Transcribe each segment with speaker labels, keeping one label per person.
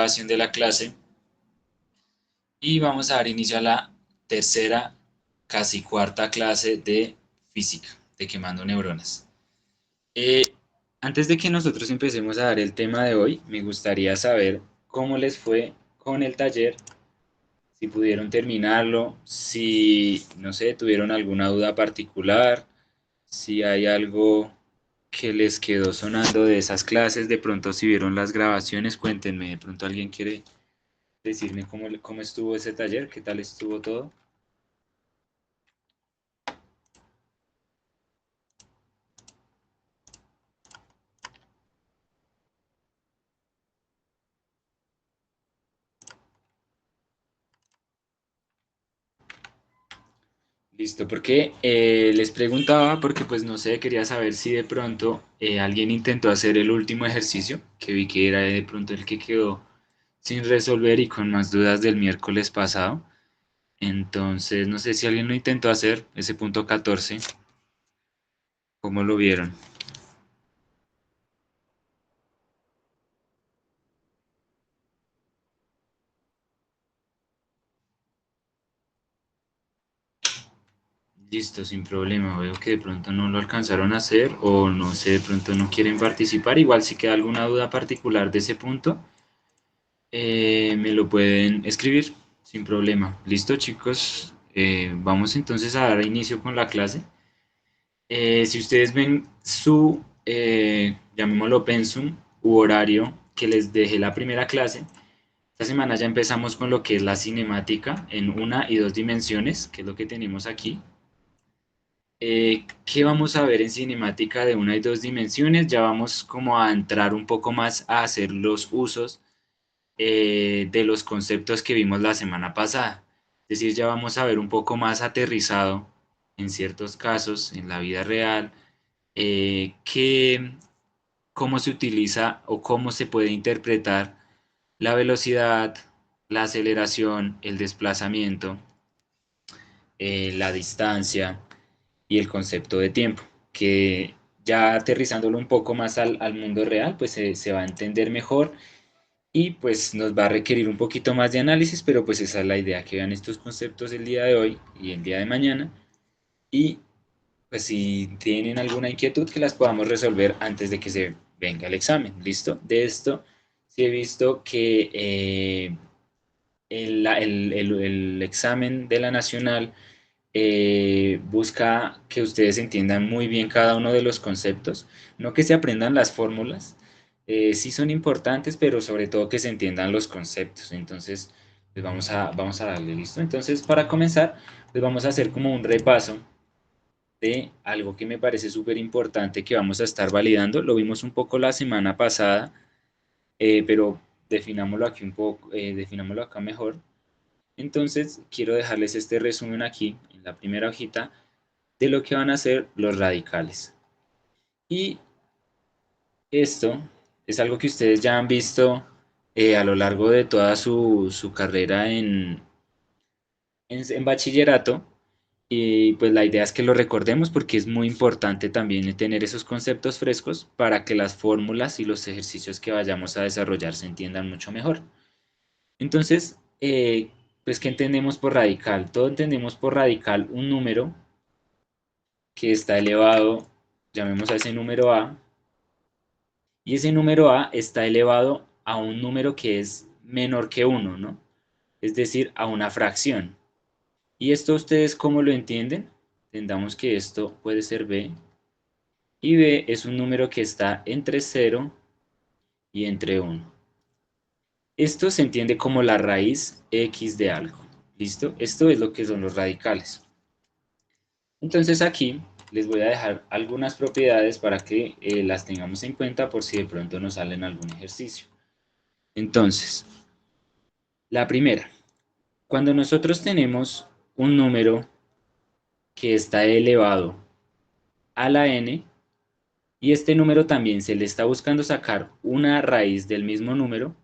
Speaker 1: grabación de la clase y vamos a dar inicio a la tercera, casi cuarta clase de física, de quemando neuronas. Eh, Antes de que nosotros empecemos a dar el tema de hoy, me gustaría saber cómo les fue con el taller, si pudieron terminarlo, si, no sé, tuvieron alguna duda particular, si hay algo que les quedó sonando de esas clases, de pronto si vieron las grabaciones, cuéntenme, de pronto alguien quiere decirme cómo estuvo ese taller, qué tal estuvo todo. Listo, porque les preguntaba, porque pues no sé, quería saber si de pronto alguien intentó hacer el último ejercicio, que vi que era de pronto el que quedó sin resolver y con más dudas del miércoles pasado. Entonces, no sé si alguien lo intentó hacer, ese punto 14, ¿cómo lo vieron? Listo, sin problema. Veo que de pronto no lo alcanzaron a hacer o no sé, de pronto no quieren participar. Igual si queda alguna duda particular de ese punto, me lo pueden escribir sin problema. Listo, chicos. Vamos entonces a dar inicio con la clase. Si ustedes ven su, llamémoslo pensum u horario que les dejé la primera clase, esta semana ya empezamos con lo que es la cinemática en una y dos dimensiones, que es lo que tenemos aquí. ¿Qué vamos a ver en cinemática de una y dos dimensiones? Ya vamos como a entrar un poco más a hacer los usos de los conceptos que vimos la semana pasada. Es decir, ya vamos a ver un poco más aterrizado en ciertos casos, en la vida real, cómo se utiliza o cómo se puede interpretar la velocidad, la aceleración, el desplazamiento, la distancia y el concepto de tiempo, que ya aterrizándolo un poco más al mundo real, pues se va a entender mejor y pues nos va a requerir un poquito más de análisis, pero pues esa es la idea, que vean estos conceptos el día de hoy y el día de mañana y pues si tienen alguna inquietud que las podamos resolver antes de que se venga el examen, ¿listo? De esto sí he visto que el examen de la nacional busca que ustedes entiendan muy bien cada uno de los conceptos, no que se aprendan las fórmulas, sí son importantes, pero sobre todo que se entiendan los conceptos. Entonces, pues vamos a darle listo. Entonces, para comenzar, pues vamos a hacer como un repaso de algo que me parece súper importante que vamos a estar validando. Lo vimos un poco la semana pasada, pero definámoslo aquí un poco, definámoslo acá mejor. Entonces, quiero dejarles este resumen aquí, en la primera hojita, de lo que van a ser los radicales. Y esto es algo que ustedes ya han visto a lo largo de toda su carrera en bachillerato. Y pues la idea es que lo recordemos porque es muy importante también tener esos conceptos frescos para que las fórmulas y los ejercicios que vayamos a desarrollar se entiendan mucho mejor. Entonces, pues, ¿qué entendemos por radical? Todo entendemos por radical un número que está elevado, llamemos a ese número A, y ese número A está elevado a un número que es menor que uno, ¿no? Es decir, a una fracción. ¿Y esto ustedes cómo lo entienden? Entendamos que esto puede ser B, y B es un número que está entre cero y entre uno. Esto se entiende como la raíz X de algo. ¿Listo? Esto es lo que son los radicales. Entonces aquí les voy a dejar algunas propiedades para que las tengamos en cuenta por si de pronto nos salen algún ejercicio. Entonces, la primera, cuando nosotros tenemos un número que está elevado a la n y este número también se le está buscando sacar una raíz del mismo número,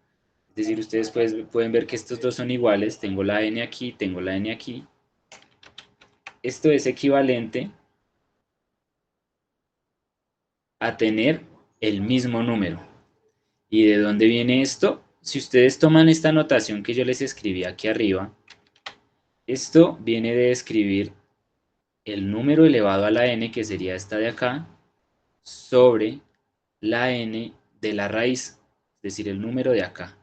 Speaker 1: es decir, ustedes pueden ver que estos dos son iguales, tengo la n aquí, tengo la n aquí, esto es equivalente a tener el mismo número. ¿Y de dónde viene esto? si ustedes toman esta notación que yo les escribí aquí arriba, esto viene de escribir el número elevado a la n, que sería esta de acá, sobre la n de la raíz, es decir, el número de acá.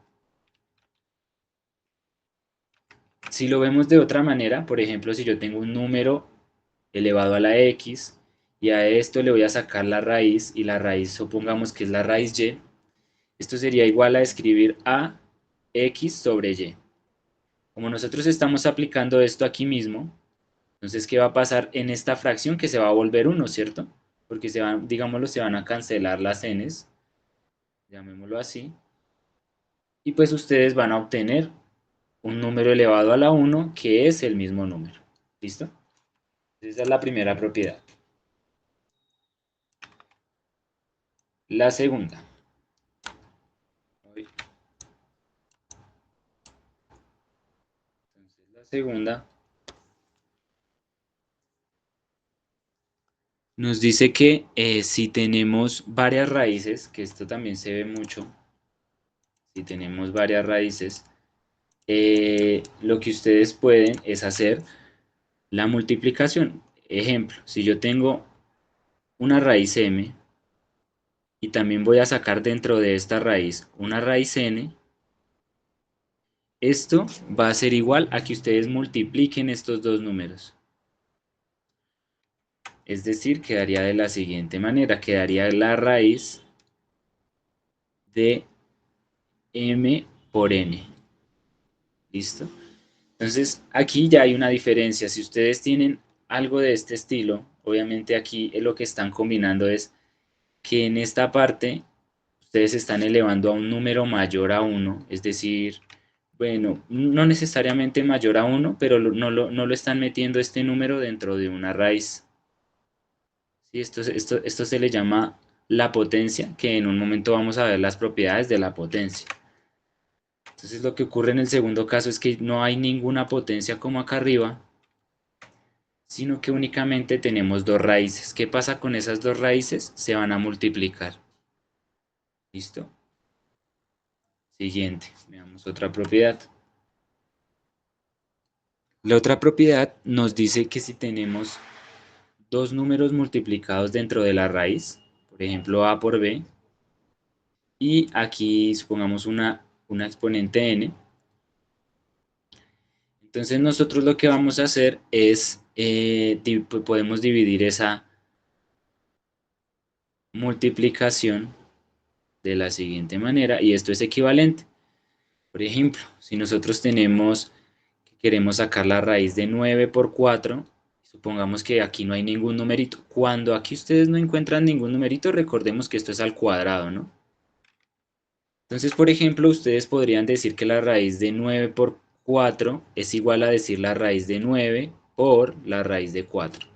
Speaker 1: Si lo vemos de otra manera, por ejemplo, si yo tengo un número elevado a la x y a esto le voy a sacar la raíz y la raíz supongamos que es la raíz y, esto sería igual a escribir a x sobre y. Como nosotros estamos aplicando esto aquí mismo, entonces ¿qué va a pasar en esta fracción? Que se va a volver 1, ¿cierto? Porque se van, digámoslo, se van a cancelar las n's, llamémoslo así, y pues ustedes van a obtener un número elevado a la 1 que es el mismo número. ¿Listo? Esa es la primera propiedad. La segunda. Entonces, la segunda nos dice que si tenemos varias raíces, que esto también se ve mucho, si tenemos varias raíces, lo que ustedes pueden es hacer la multiplicación. Ejemplo, si yo tengo una raíz m y también voy a sacar dentro de esta raíz una raíz n, esto va a ser igual a que ustedes multipliquen estos dos números. Es decir, quedaría de la siguiente manera, quedaría la raíz de m por n. ¿Listo? Entonces, aquí ya hay una diferencia. Si ustedes tienen algo de este estilo, obviamente aquí lo que están combinando es que en esta parte ustedes están elevando a un número mayor a 1, es decir, bueno, no necesariamente mayor a 1, pero no lo están metiendo este número dentro de una raíz. ¿Sí? Esto se le llama la potencia, que en un momento vamos a ver las propiedades de la potencia. Entonces lo que ocurre en el segundo caso es que no hay ninguna potencia como acá arriba, sino que únicamente tenemos dos raíces. ¿Qué pasa con esas dos raíces? Se van a multiplicar. ¿Listo? Siguiente, veamos otra propiedad. La otra propiedad nos dice que si tenemos dos números multiplicados dentro de la raíz, por ejemplo a por b, y aquí supongamos una exponente n, entonces nosotros lo que vamos a hacer es, podemos dividir esa multiplicación de la siguiente manera, y esto es equivalente. Por ejemplo, si nosotros tenemos que queremos sacar la raíz de 9 por 4, supongamos que aquí no hay ningún numerito. Cuando aquí ustedes no encuentran ningún numerito, recordemos que esto es al cuadrado, ¿no? Entonces, por ejemplo, ustedes podrían decir que la raíz de 9 por 4 es igual a decir la raíz de 9 por la raíz de 4.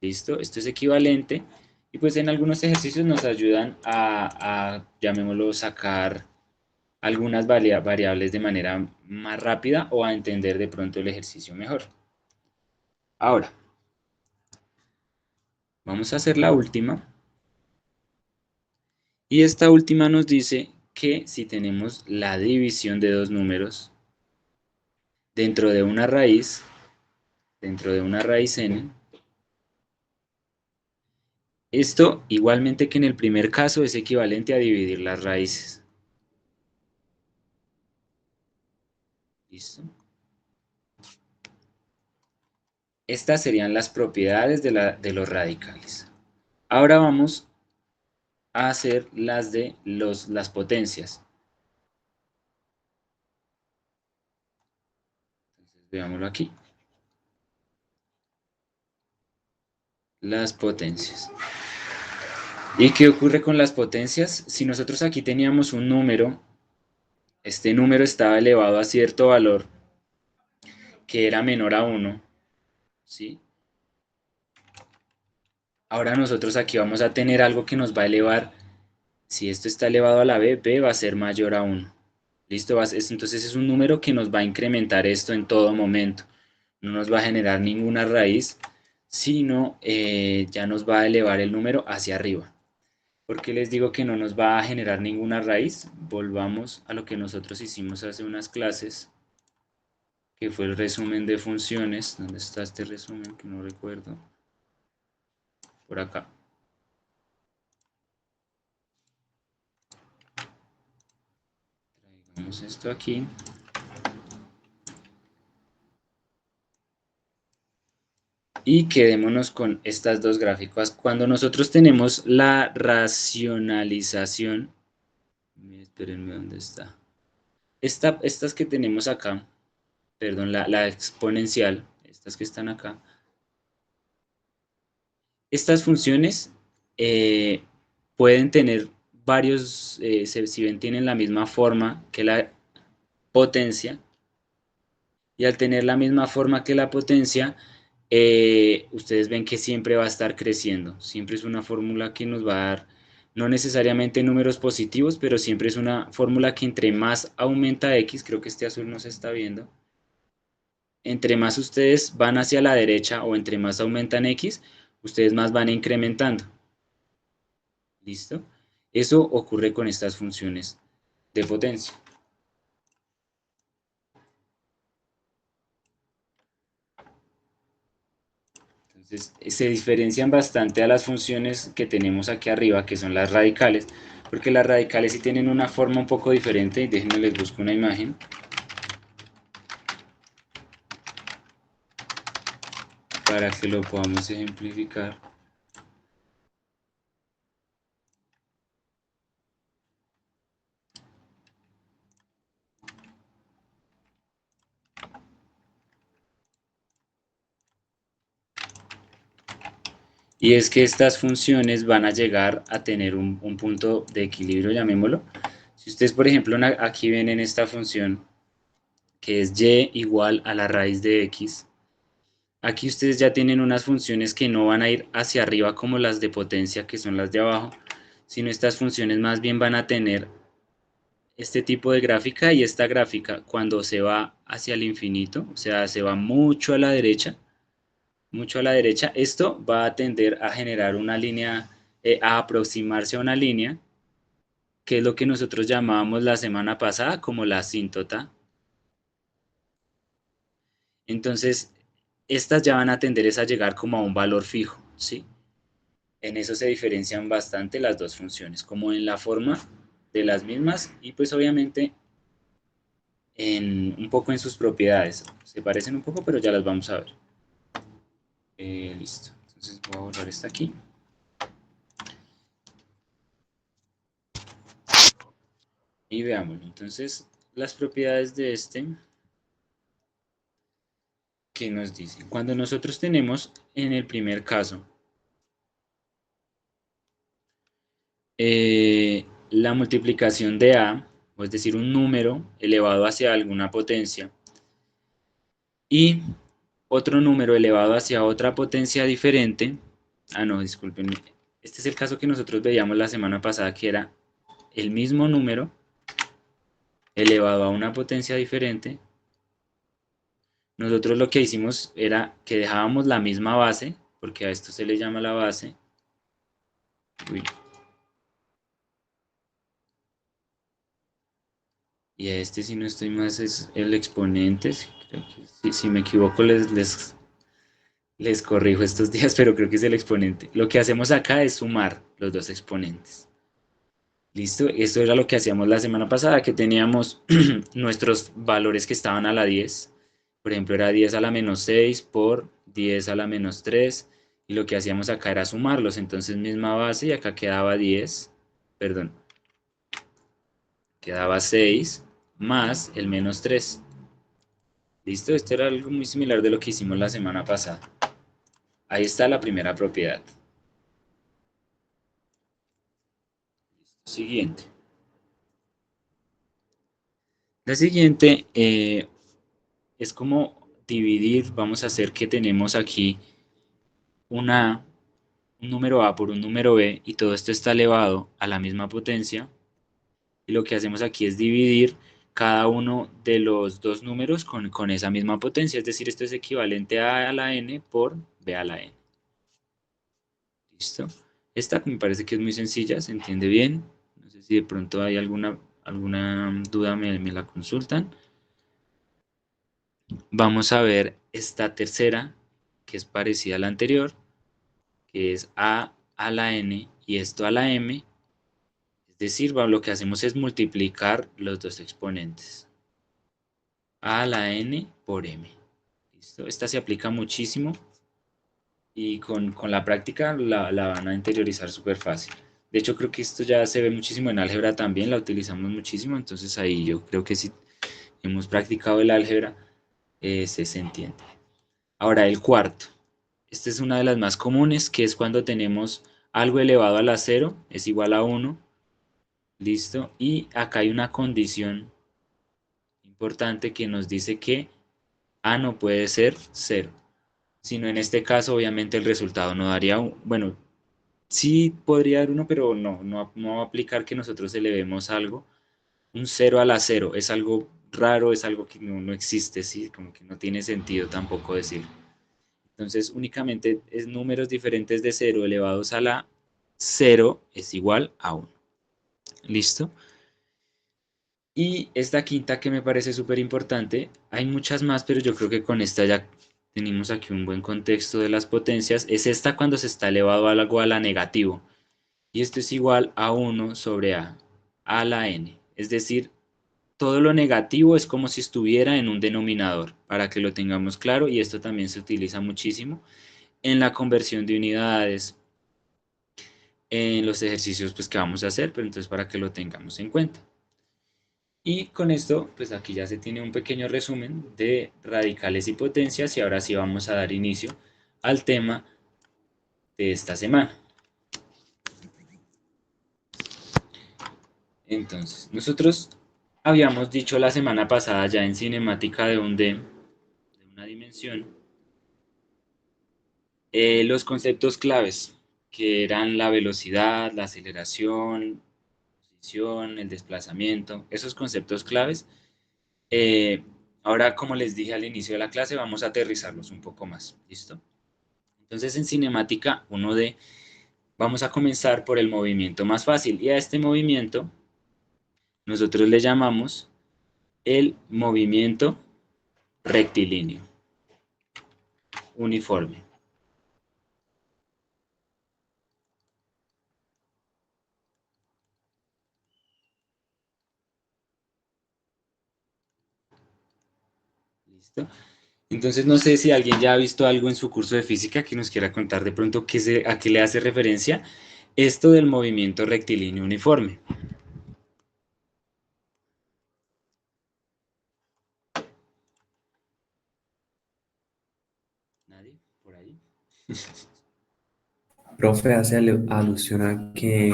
Speaker 1: ¿Listo? Esto es equivalente y pues en algunos ejercicios nos ayudan llamémoslo, sacar algunas variables de manera más rápida o a entender de pronto el ejercicio mejor. Ahora, vamos a hacer la última. Y esta última nos dice que si tenemos la división de dos números dentro de una raíz, n, esto igualmente que en el primer caso es equivalente a dividir las raíces. ¿Listo? Estas serían las propiedades de los radicales. Ahora vamos a hacer las de las potencias. Entonces, veámoslo aquí. Las potencias. ¿Y qué ocurre con las potencias? Si nosotros aquí teníamos un número, este número estaba elevado a cierto valor que era menor a 1, ¿sí? Ahora nosotros aquí vamos a tener algo que nos va a elevar, si esto está elevado a la b va a ser mayor a 1. ¿Listo? Entonces es un número que nos va a incrementar esto en todo momento. No nos va a generar ninguna raíz, sino ya nos va a elevar el número hacia arriba. ¿Por qué les digo que no nos va a generar ninguna raíz? Volvamos a lo que nosotros hicimos hace unas clases, que fue el resumen de funciones. ¿Dónde está este resumen? Que no recuerdo. Por acá. Traigamos esto aquí. Y quedémonos con estas dos gráficas. Cuando nosotros tenemos la racionalización, espérenme, ¿dónde está? Estas que tenemos acá, perdón, la exponencial, estas que están acá, estas funciones eh, pueden tener varios, si bien tienen la misma forma que la potencia, y al tener la misma forma que la potencia, ustedes ven que siempre va a estar creciendo. Siempre es una fórmula que nos va a dar, no necesariamente números positivos, pero siempre es una fórmula que entre más aumenta x, creo que este azul no se está viendo, entre más ustedes van hacia la derecha o entre más aumentan x, ustedes más van incrementando. ¿Listo? Eso ocurre con estas funciones de potencia. Entonces, se diferencian bastante a las funciones que tenemos aquí arriba, que son las radicales, porque las radicales sí tienen una forma un poco diferente, y déjenme les busco una imagen para que lo podamos ejemplificar. Y es que estas funciones van a llegar a tener un punto de equilibrio, llamémoslo. Si ustedes, por ejemplo, aquí ven en esta función, que es y igual a la raíz de x, aquí ustedes ya tienen unas funciones que no van a ir hacia arriba como las de potencia, que son las de abajo, sino estas funciones más bien van a tener este tipo de gráfica, y esta gráfica cuando se va hacia el infinito, o sea, se va mucho a la derecha, esto va a tender a generar una línea, a aproximarse a una línea, que es lo que nosotros llamábamos la semana pasada como la asíntota. Entonces, estas ya van a tender a llegar como a un valor fijo, ¿sí? En eso se diferencian bastante las dos funciones, como en la forma de las mismas y pues obviamente un poco en sus propiedades. Se parecen un poco, pero ya las vamos a ver. Listo. Entonces voy a borrar esta aquí. Y veámoslo. Entonces, las propiedades de este, ¿qué nos dicen? Cuando nosotros tenemos en el primer caso la multiplicación de a, o es decir, un número elevado hacia alguna potencia, y otro número elevado hacia otra potencia diferente. Ah, no, discúlpenme. Este es el caso que nosotros veíamos la semana pasada, que era el mismo número elevado a una potencia diferente. Nosotros lo que hicimos era que dejábamos la misma base, porque a esto se le llama la base. Uy. Y a este, si no estoy más, es el exponente. Creo que si me equivoco, les corrijo estos días, pero creo que es el exponente. Lo que hacemos acá es sumar los dos exponentes. Listo, esto era lo que hacíamos la semana pasada, que teníamos nuestros valores que estaban a la 10. Por ejemplo, era 10 a la menos 6 por 10 a la menos 3. Y lo que hacíamos acá era sumarlos. Entonces, misma base, y acá quedaba 10, perdón, quedaba 6 más el menos 3. Listo, esto era algo muy similar de lo que hicimos la semana pasada. Ahí está la primera propiedad. Siguiente. La siguiente es como dividir. Vamos a hacer que tenemos aquí una, un número a por un número b, y todo esto está elevado a la misma potencia. Y lo que hacemos aquí es dividir cada uno de los dos números con esa misma potencia. Es decir, esto es equivalente a la n por b a la n. ¿Listo? Esta me parece que es muy sencilla, se entiende bien. No sé si de pronto hay alguna duda, me la consultan. Vamos a ver esta tercera, que es parecida a la anterior, que es a la n y esto a la m. Es decir, lo que hacemos es multiplicar los dos exponentes. A la n por m. ¿Listo? Esta se aplica muchísimo y con la práctica la van a interiorizar súper fácil. De hecho, creo que esto ya se ve muchísimo en álgebra también, la utilizamos muchísimo, entonces ahí yo creo que si hemos practicado el álgebra, se entiende. Ahora, el cuarto. Esta es una de las más comunes, que es cuando tenemos algo elevado a la cero, es igual a 1, listo, y acá hay una condición importante que nos dice que A no puede ser cero, sino en este caso obviamente el resultado no daría, bueno, sí podría dar uno, pero no va a aplicar que nosotros elevemos algo. Un cero a la cero es algo raro, es algo que no existe, ¿sí? Como que no tiene sentido tampoco decirlo. Entonces únicamente es números diferentes de cero elevados a la cero es igual a 1. ¿Listo? Y esta quinta que me parece súper importante, hay muchas más, pero yo creo que con esta ya tenemos aquí un buen contexto de las potencias, es esta cuando se está elevado a algo a la negativo. Y esto es igual a 1 sobre a la n. Es decir, todo lo negativo es como si estuviera en un denominador, para que lo tengamos claro, y esto también se utiliza muchísimo en la conversión de unidades, en los ejercicios pues, que vamos a hacer, pero entonces para que lo tengamos en cuenta. Y con esto, pues aquí ya se tiene un pequeño resumen de radicales y potencias, y ahora sí vamos a dar inicio al tema de esta semana. Entonces, nosotros habíamos dicho la semana pasada ya en cinemática de de una dimensión, los conceptos claves, que eran la velocidad, la aceleración, posición, el desplazamiento, esos conceptos claves. Eh, Ahora, como les dije al inicio de la clase, vamos a aterrizarlos un poco más. ¿Listo? Entonces, en cinemática, vamos a comenzar por el movimiento más fácil. Y a este movimiento nosotros le llamamos el movimiento rectilíneo, uniforme. ¿Listo? Entonces, no sé si alguien ya ha visto algo en su curso de física que nos quiera contar de pronto a qué le hace referencia esto del movimiento rectilíneo uniforme. ¿Nadie? ¿Por ahí?
Speaker 2: Profe hace alusión a que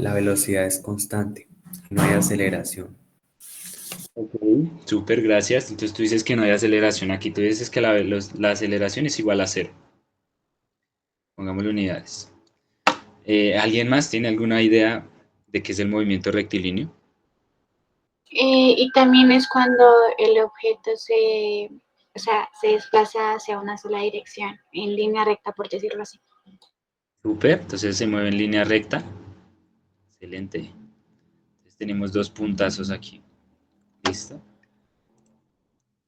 Speaker 2: la velocidad es constante, no hay aceleración.
Speaker 1: Ok. Súper, gracias. Entonces tú dices que no hay aceleración aquí. Tú dices que la aceleración es igual a cero. Pongámosle unidades. ¿Alguien más tiene alguna idea de qué es el movimiento rectilíneo?
Speaker 3: Y también es cuando el objeto o sea, se desplaza hacia una sola dirección, en línea recta, por decirlo así.
Speaker 1: Súper. Entonces se mueve en línea recta. Excelente. Entonces tenemos dos puntazos aquí. ¿Listo?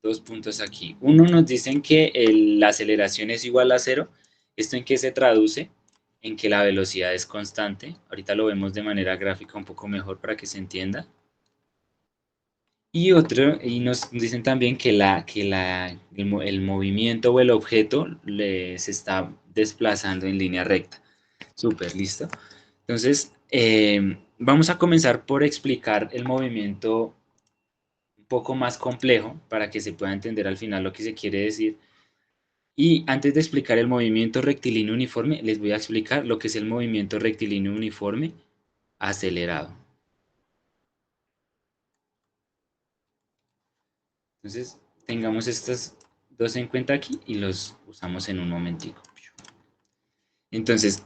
Speaker 1: Dos puntos aquí. Uno nos dicen que la aceleración es igual a cero. ¿Esto en qué se traduce? En que la velocidad es constante. Ahorita lo vemos de manera gráfica un poco mejor para que se entienda. Y nos dicen también que el movimiento o el objeto se está desplazando en línea recta. Súper, listo. Entonces, vamos a comenzar por explicar el movimiento un poco más complejo para que se pueda entender al final lo que se quiere decir. Y antes de explicar el movimiento rectilíneo uniforme, les voy a explicar lo que es el movimiento rectilíneo uniforme acelerado. Entonces, tengamos estos dos en cuenta aquí y los usamos en un momentico. Entonces,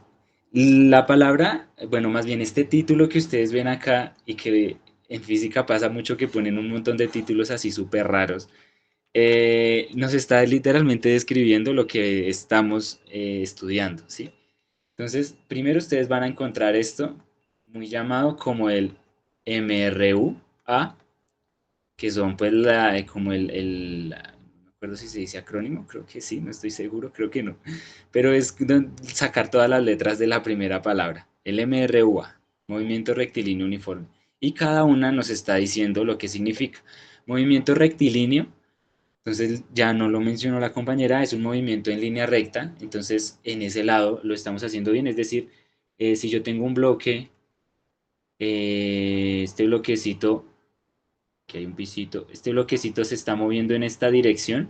Speaker 1: la palabra, bueno, más bien este título que ustedes ven acá y que en física pasa mucho que ponen un montón de títulos así súper raros, nos está literalmente describiendo lo que estamos estudiando, ¿sí? Entonces, primero ustedes van a encontrar esto muy llamado como el MRUA, que son pues como no me acuerdo si se dice acrónimo, creo que sí, no estoy seguro, creo que no, pero es sacar todas las letras de la primera palabra, el MRUA, Movimiento Rectilíneo Uniforme, y cada una nos está diciendo lo que significa. Movimiento rectilíneo, entonces ya no lo mencionó la compañera, es un movimiento en línea recta, entonces en ese lado lo estamos haciendo bien, es decir, si yo tengo un bloque, este bloquecito, que hay un pisito, este bloquecito se está moviendo en esta dirección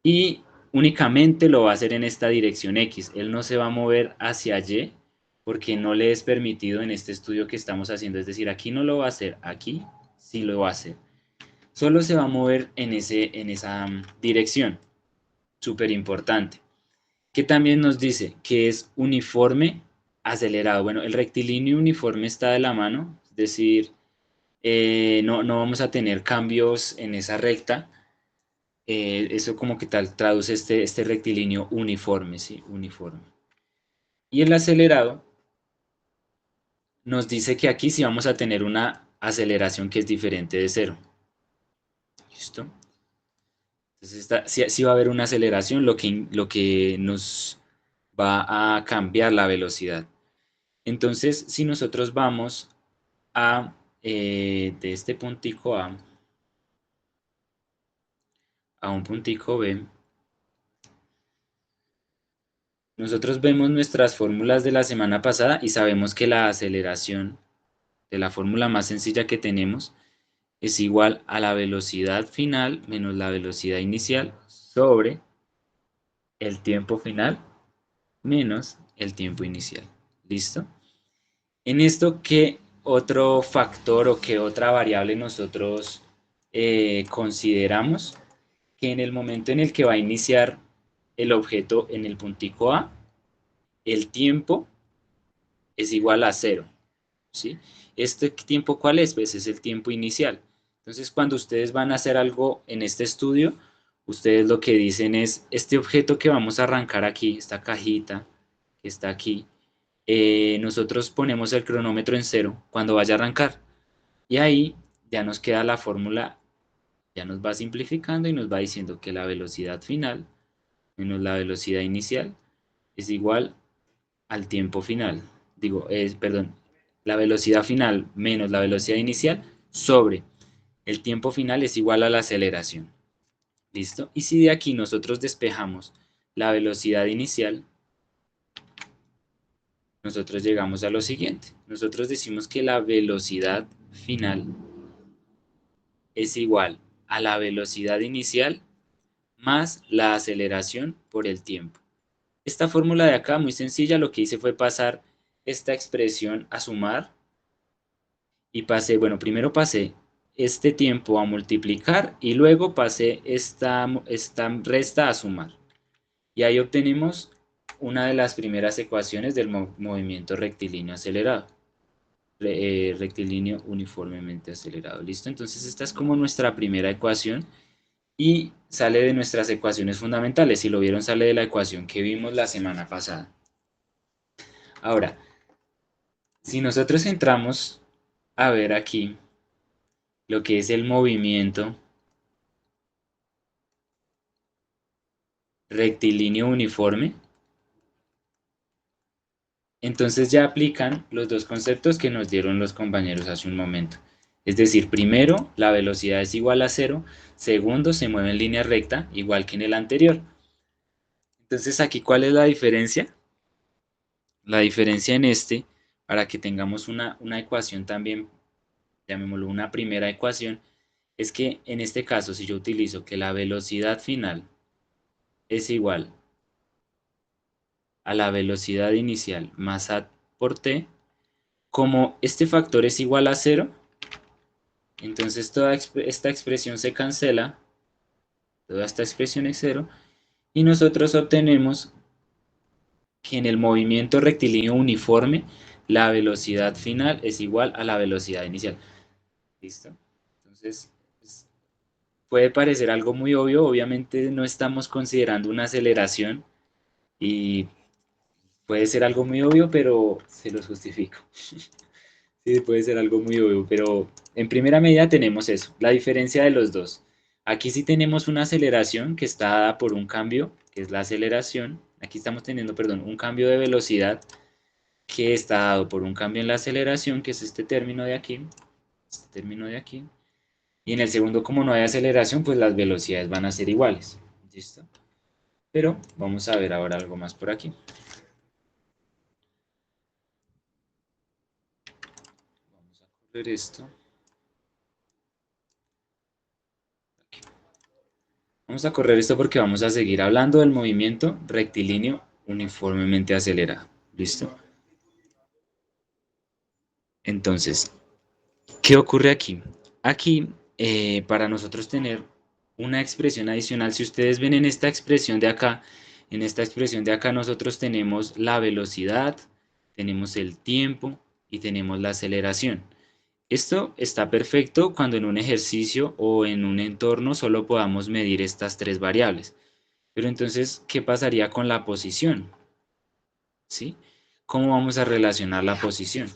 Speaker 1: y únicamente lo va a hacer en esta dirección X, él no se va a mover hacia Y porque no le es permitido en este estudio que estamos haciendo, es decir, aquí no lo va a hacer, aquí sí lo va a hacer. Solo se va a mover en esa dirección, súper importante. Que también nos dice que es uniforme acelerado. Bueno, el rectilíneo uniforme está de la mano, es decir, no vamos a tener cambios en esa recta. Eso como que tal traduce este rectilíneo uniforme, ¿sí? Uniforme. Y el acelerado nos dice que aquí sí vamos a tener una aceleración que es diferente de cero. ¿Listo? Entonces sí va a haber una aceleración, lo que nos va a cambiar la velocidad. Entonces, si nosotros vamos de este puntico a un puntico B, nosotros vemos nuestras fórmulas de la semana pasada y sabemos que la aceleración de la fórmula más sencilla que tenemos es igual a la velocidad final menos la velocidad inicial sobre el tiempo final menos el tiempo inicial. ¿Listo? En esto, ¿qué otro factor o qué otra variable nosotros consideramos? Que en el momento en el que va a iniciar el objeto en el puntico A, el tiempo es igual a cero, ¿sí? ¿Este tiempo cuál es? Pues es el tiempo inicial. Entonces, cuando ustedes van a hacer algo en este estudio, ustedes lo que dicen es, este objeto que vamos a arrancar aquí, esta cajita que está aquí, nosotros ponemos el cronómetro en cero cuando vaya a arrancar. Y ahí ya nos queda la fórmula, ya nos va simplificando y nos va diciendo que la velocidad final menos la velocidad inicial es igual al tiempo final. Perdón, la velocidad final menos la velocidad inicial sobre el tiempo final es igual a la aceleración. ¿Listo? Y si de aquí nosotros despejamos la velocidad inicial, nosotros llegamos a lo siguiente. Nosotros decimos que la velocidad final es igual a la velocidad inicial más la aceleración por el tiempo. Esta fórmula de acá, muy sencilla, lo que hice fue pasar esta expresión a sumar y pasé, bueno, primero pasé este tiempo a multiplicar y luego pasé esta resta a sumar. Y ahí obtenemos una de las primeras ecuaciones del movimiento rectilíneo acelerado. Rectilíneo uniformemente acelerado. ¿Listo? Entonces esta es como nuestra primera ecuación y sale de nuestras ecuaciones fundamentales. Si lo vieron, sale de la ecuación que vimos la semana pasada. Ahora, si nosotros entramos a ver aquí lo que es el movimiento rectilíneo uniforme, entonces ya aplican los dos conceptos que nos dieron los compañeros hace un momento. Es decir, primero, la velocidad es igual a cero. Segundo, se mueve en línea recta, igual que en el anterior. Entonces, aquí, ¿cuál es la diferencia? La diferencia en este, para que tengamos una ecuación también, llamémoslo una primera ecuación, es que en este caso, si yo utilizo que la velocidad final es igual a la velocidad inicial más a por t, como este factor es igual a cero, entonces toda esta expresión se cancela, toda esta expresión es cero, y nosotros obtenemos que en el movimiento rectilíneo uniforme la velocidad final es igual a la velocidad inicial. ¿Listo? Entonces, pues, puede parecer algo muy obvio, obviamente no estamos considerando una aceleración y Puede ser algo muy obvio, pero se los justifico. Sí, puede ser algo muy obvio, pero en primera medida tenemos eso, la diferencia de los dos. Aquí sí tenemos una aceleración que está dada por un cambio, que es la aceleración. Aquí estamos teniendo, perdón, un cambio de velocidad que está dado por un cambio en la aceleración, que es este término de aquí, este término de aquí. Y en el segundo, como no hay aceleración, pues las velocidades van a ser iguales. ¿Listo? Pero vamos a ver ahora algo más por aquí. Vamos a correr esto. Vamos a correr esto porque vamos a seguir hablando del movimiento rectilíneo uniformemente acelerado. ¿Listo? Entonces, ¿qué ocurre aquí? Aquí, para nosotros tener una expresión adicional, si ustedes ven en esta expresión de acá, en esta expresión de acá nosotros tenemos la velocidad, tenemos el tiempo y tenemos la aceleración. Esto está perfecto cuando en un ejercicio o en un entorno solo podamos medir estas tres variables. Pero entonces, ¿qué pasaría con la posición? ¿Sí? ¿Cómo vamos a relacionar la posición?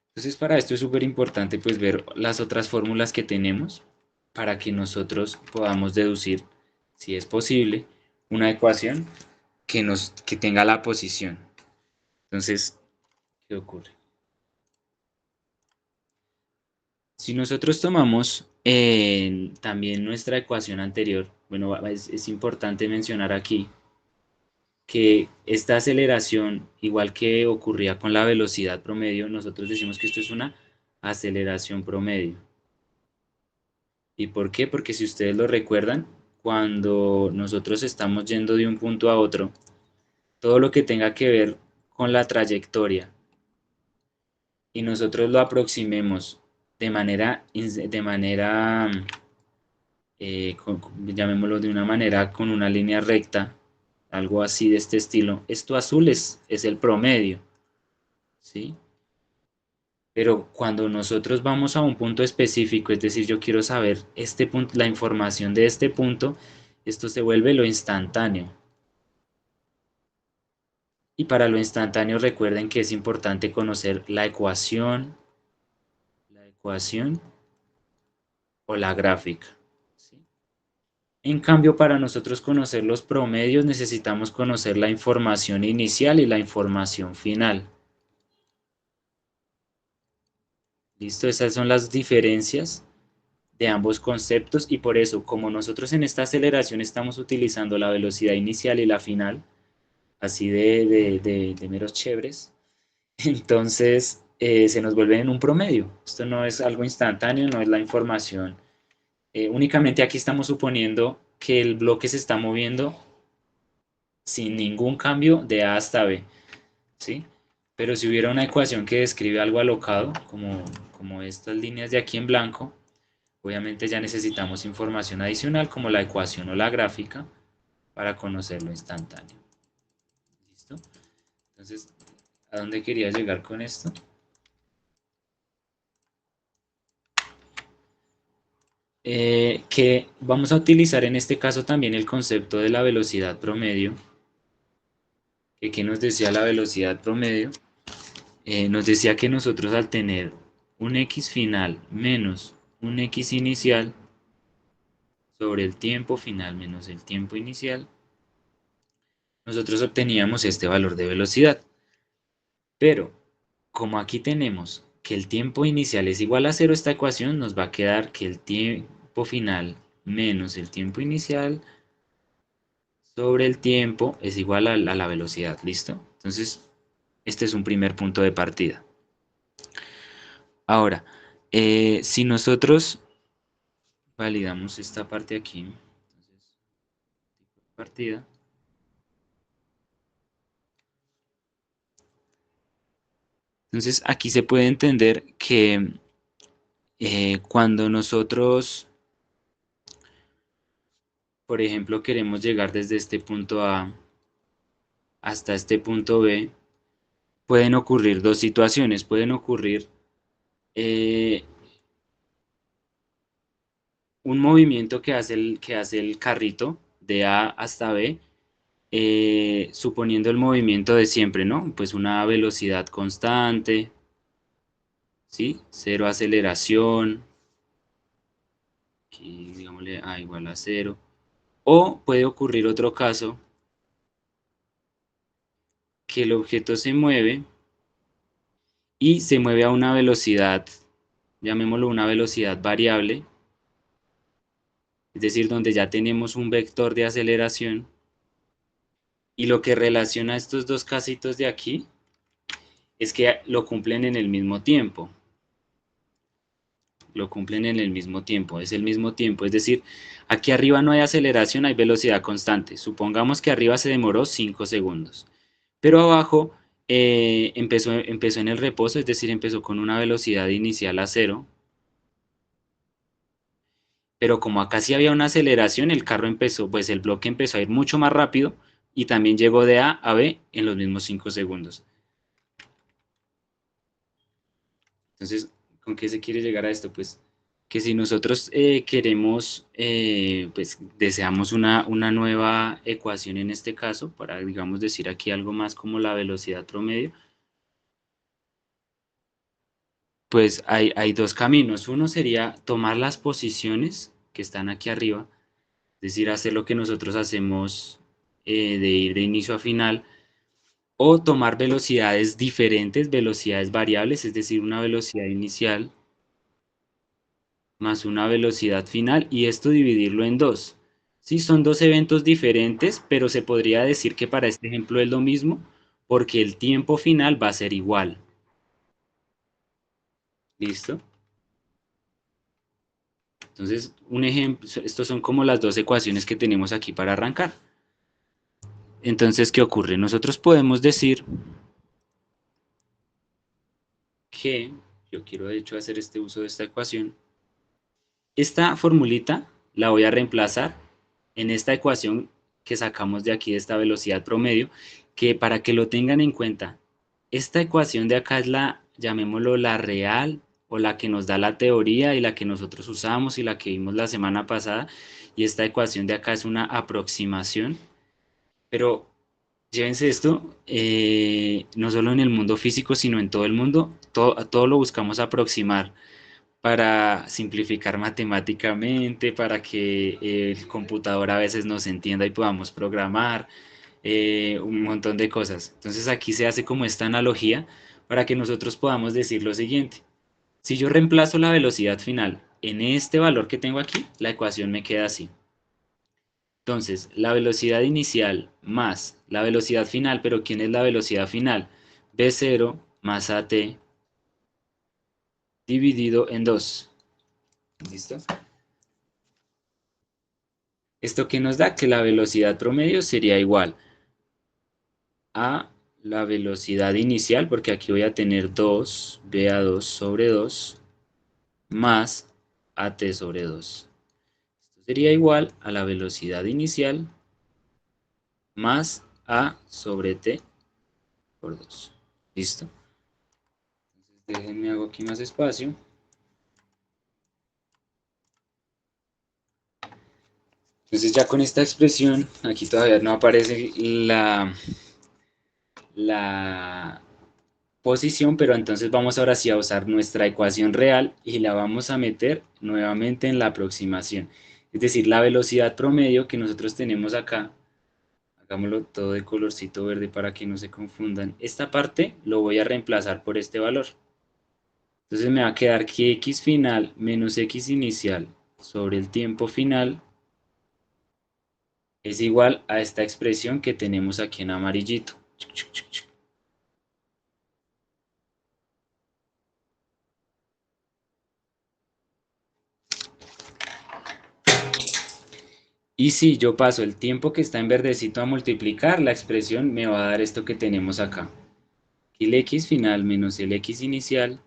Speaker 1: Entonces, para esto es súper importante pues ver las otras fórmulas que tenemos para que nosotros podamos deducir, si es posible, una ecuación que tenga la posición. Entonces, ¿qué ocurre? Si nosotros tomamos también nuestra ecuación anterior, bueno, es importante mencionar aquí que esta aceleración, igual que ocurría con la velocidad promedio, nosotros decimos que esto es una aceleración promedio. ¿Y por qué? Porque si ustedes lo recuerdan, cuando nosotros estamos yendo de un punto a otro, todo lo que tenga que ver con la trayectoria y nosotros lo aproximemos llamémoslo de una manera con una línea recta, algo así de este estilo, esto azul es el promedio, ¿sí? Pero cuando nosotros vamos a un punto específico, es decir, yo quiero saber este punto, la información de este punto, esto se vuelve lo instantáneo. Y para lo instantáneo recuerden que es importante conocer la ecuación o la gráfica. ¿Sí? En cambio, para nosotros conocer los promedios necesitamos conocer la información inicial y la información final. ¿Listo? Esas son las diferencias de ambos conceptos y por eso, como nosotros en esta aceleración estamos utilizando la velocidad inicial y la final, así de meros chéveres, entonces se nos vuelve en un promedio. Esto no es algo instantáneo, no es la información. Únicamente aquí estamos suponiendo que el bloque se está moviendo sin ningún cambio de A hasta B, ¿sí? Pero si hubiera una ecuación que describe algo alocado, como estas líneas de aquí en blanco, obviamente ya necesitamos información adicional como la ecuación o la gráfica para conocer lo instantáneo. ¿Listo? Entonces, ¿a dónde quería llegar con esto? Que vamos a utilizar en este caso también el concepto de la velocidad promedio. ¿Qué nos decía la velocidad promedio? Nos decía que nosotros al tener un x final menos un x inicial sobre el tiempo final menos el tiempo inicial, nosotros obteníamos este valor de velocidad. Pero como aquí tenemos que el tiempo inicial es igual a cero, esta ecuación nos va a quedar que el tiempo final menos el tiempo inicial sobre el tiempo es igual a la velocidad. ¿Listo? Entonces, este es un primer punto de partida. Ahora, si nosotros validamos esta parte aquí, entonces, partida, entonces aquí se puede entender que cuando nosotros, por ejemplo, queremos llegar desde este punto A hasta este punto B, pueden ocurrir dos situaciones. Pueden ocurrir eh, un movimiento que hace el carrito de A hasta B suponiendo el movimiento de siempre, ¿no? Pues una velocidad constante, ¿sí? Cero aceleración, aquí digámosle A igual a cero. O puede ocurrir otro caso, que el objeto se mueve y se mueve a una velocidad, llamémoslo una velocidad variable, es decir, donde ya tenemos un vector de aceleración, y lo que relaciona estos dos casitos de aquí es que lo cumplen en el mismo tiempo. Lo cumplen en el mismo tiempo, es el mismo tiempo, es decir, aquí arriba no hay aceleración, hay velocidad constante. Supongamos que arriba se demoró 5 segundos, pero abajo empezó en el reposo, es decir, empezó con una velocidad inicial a cero, pero como acá sí había una aceleración, el carro empezó, pues el bloque empezó a ir mucho más rápido y también llegó de A a B en los mismos 5 segundos. Entonces, ¿con qué se quiere llegar a esto? Pues que si nosotros queremos, pues deseamos una nueva ecuación en este caso, para, digamos, decir aquí algo más como la velocidad promedio, pues hay dos caminos. Uno sería tomar las posiciones que están aquí arriba, es decir, hacer lo que nosotros hacemos de ir de inicio a final, o tomar velocidades diferentes, velocidades variables, es decir, una velocidad inicial más una velocidad final, y esto dividirlo en dos. Sí, son dos eventos diferentes, pero se podría decir que para este ejemplo es lo mismo, porque el tiempo final va a ser igual. ¿Listo? Entonces, un ejemplo, estos son como las dos ecuaciones que tenemos aquí para arrancar. Entonces, ¿qué ocurre? Nosotros podemos decir que, yo quiero de hecho hacer este uso de esta ecuación, esta formulita la voy a reemplazar en esta ecuación que sacamos de aquí, de esta velocidad promedio, que para que lo tengan en cuenta, esta ecuación de acá es la, llamémoslo la real, o la que nos da la teoría y la que nosotros usamos y la que vimos la semana pasada, y esta ecuación de acá es una aproximación, pero llévense esto, no solo en el mundo físico, sino en todo el mundo, todo lo buscamos aproximar para simplificar matemáticamente, para que el computador a veces nos entienda y podamos programar, un montón de cosas. Entonces aquí se hace como esta analogía para que nosotros podamos decir lo siguiente. Si yo reemplazo la velocidad final en este valor que tengo aquí, la ecuación me queda así. Entonces, la velocidad inicial más la velocidad final, pero ¿quién es la velocidad final? B0 más AT dividido en 2. ¿Listo? ¿Esto qué nos da? Que la velocidad promedio sería igual a la velocidad inicial, porque aquí voy a tener 2, BA2 sobre 2, más AT sobre 2. Esto sería igual a la velocidad inicial más A sobre T por 2. ¿Listo? Entonces déjenme hago aquí más espacio. Entonces ya con esta expresión, aquí todavía no aparece la posición, pero entonces vamos ahora sí a usar nuestra ecuación real y la vamos a meter nuevamente en la aproximación. Es decir, la velocidad promedio que nosotros tenemos acá, hagámoslo todo de colorcito verde para que no se confundan. Esta parte lo voy a reemplazar por este valor. Entonces me va a quedar que x final menos x inicial sobre el tiempo final es igual a esta expresión que tenemos aquí en amarillito. Y si yo paso el tiempo que está en verdecito a multiplicar, la expresión me va a dar esto que tenemos acá. El x final menos el x inicial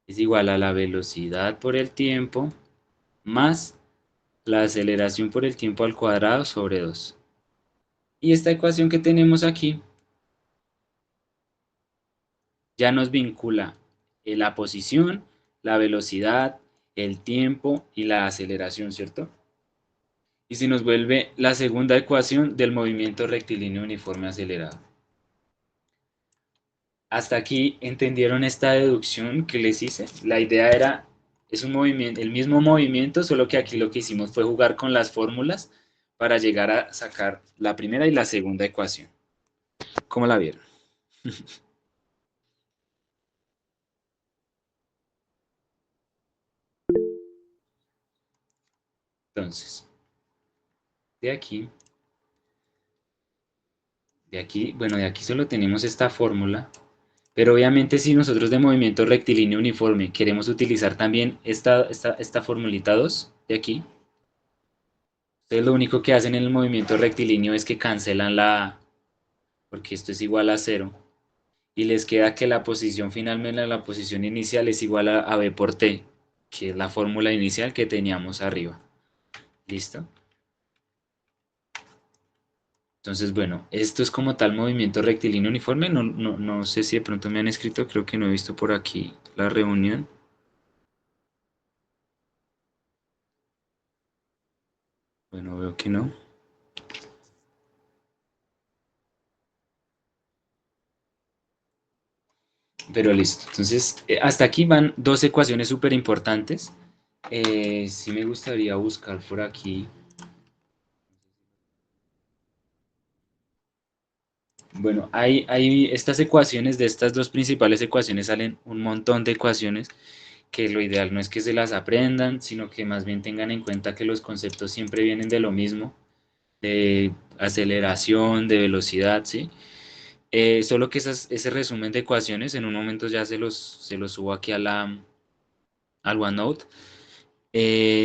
Speaker 1: es igual a la velocidad por el tiempo más la aceleración por el tiempo al cuadrado sobre 2. Y esta ecuación que tenemos aquí ya nos vincula la posición, la velocidad, el tiempo y la aceleración, ¿cierto? y se nos vuelve la segunda ecuación del movimiento rectilíneo uniforme acelerado. Hasta aquí entendieron esta deducción que les hice. La idea era, es un movimiento, el mismo movimiento, solo que aquí lo que hicimos fue jugar con las fórmulas para llegar a sacar la primera y la segunda ecuación. ¿Cómo la vieron? Entonces, de aquí, bueno, de aquí solo tenemos esta fórmula, pero obviamente si nosotros de movimiento rectilíneo uniforme queremos utilizar también esta formulita 2 de aquí, entonces lo único que hacen en el movimiento rectilíneo es que cancelan la A, porque esto es igual a cero, y les queda que la posición final menos la posición inicial es igual a B por T, que es la fórmula inicial que teníamos arriba. ¿Listo? Entonces, bueno, esto es como tal movimiento rectilíneo uniforme. No sé si de pronto me han escrito, creo que no he visto por aquí la reunión. Bueno, veo que no. Pero listo. Entonces, hasta aquí van dos ecuaciones súper importantes. Sí me gustaría buscar por aquí. Bueno, hay estas ecuaciones, de estas dos principales ecuaciones salen un montón de ecuaciones que lo ideal no es que se las aprendan, sino que más bien tengan en cuenta que los conceptos siempre vienen de lo mismo, de aceleración, de velocidad, ¿sí? Solo que ese resumen de ecuaciones en un momento ya se los subo aquí al OneNote.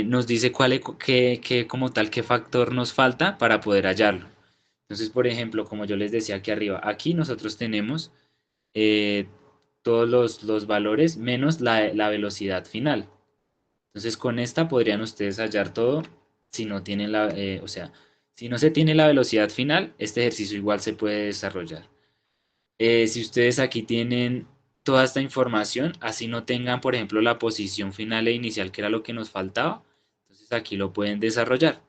Speaker 1: Nos dice como tal qué factor nos falta para poder hallarlo. Entonces, por ejemplo, como yo les decía aquí arriba, aquí nosotros tenemos eh, todos los valores menos la velocidad final. Entonces, con esta podrían ustedes hallar todo si no tienen o sea, si no se tiene la velocidad final, este ejercicio igual se puede desarrollar. Si ustedes aquí tienen toda esta información, así no tengan, por ejemplo, la posición final e inicial, que era lo que nos faltaba, entonces aquí lo pueden desarrollar.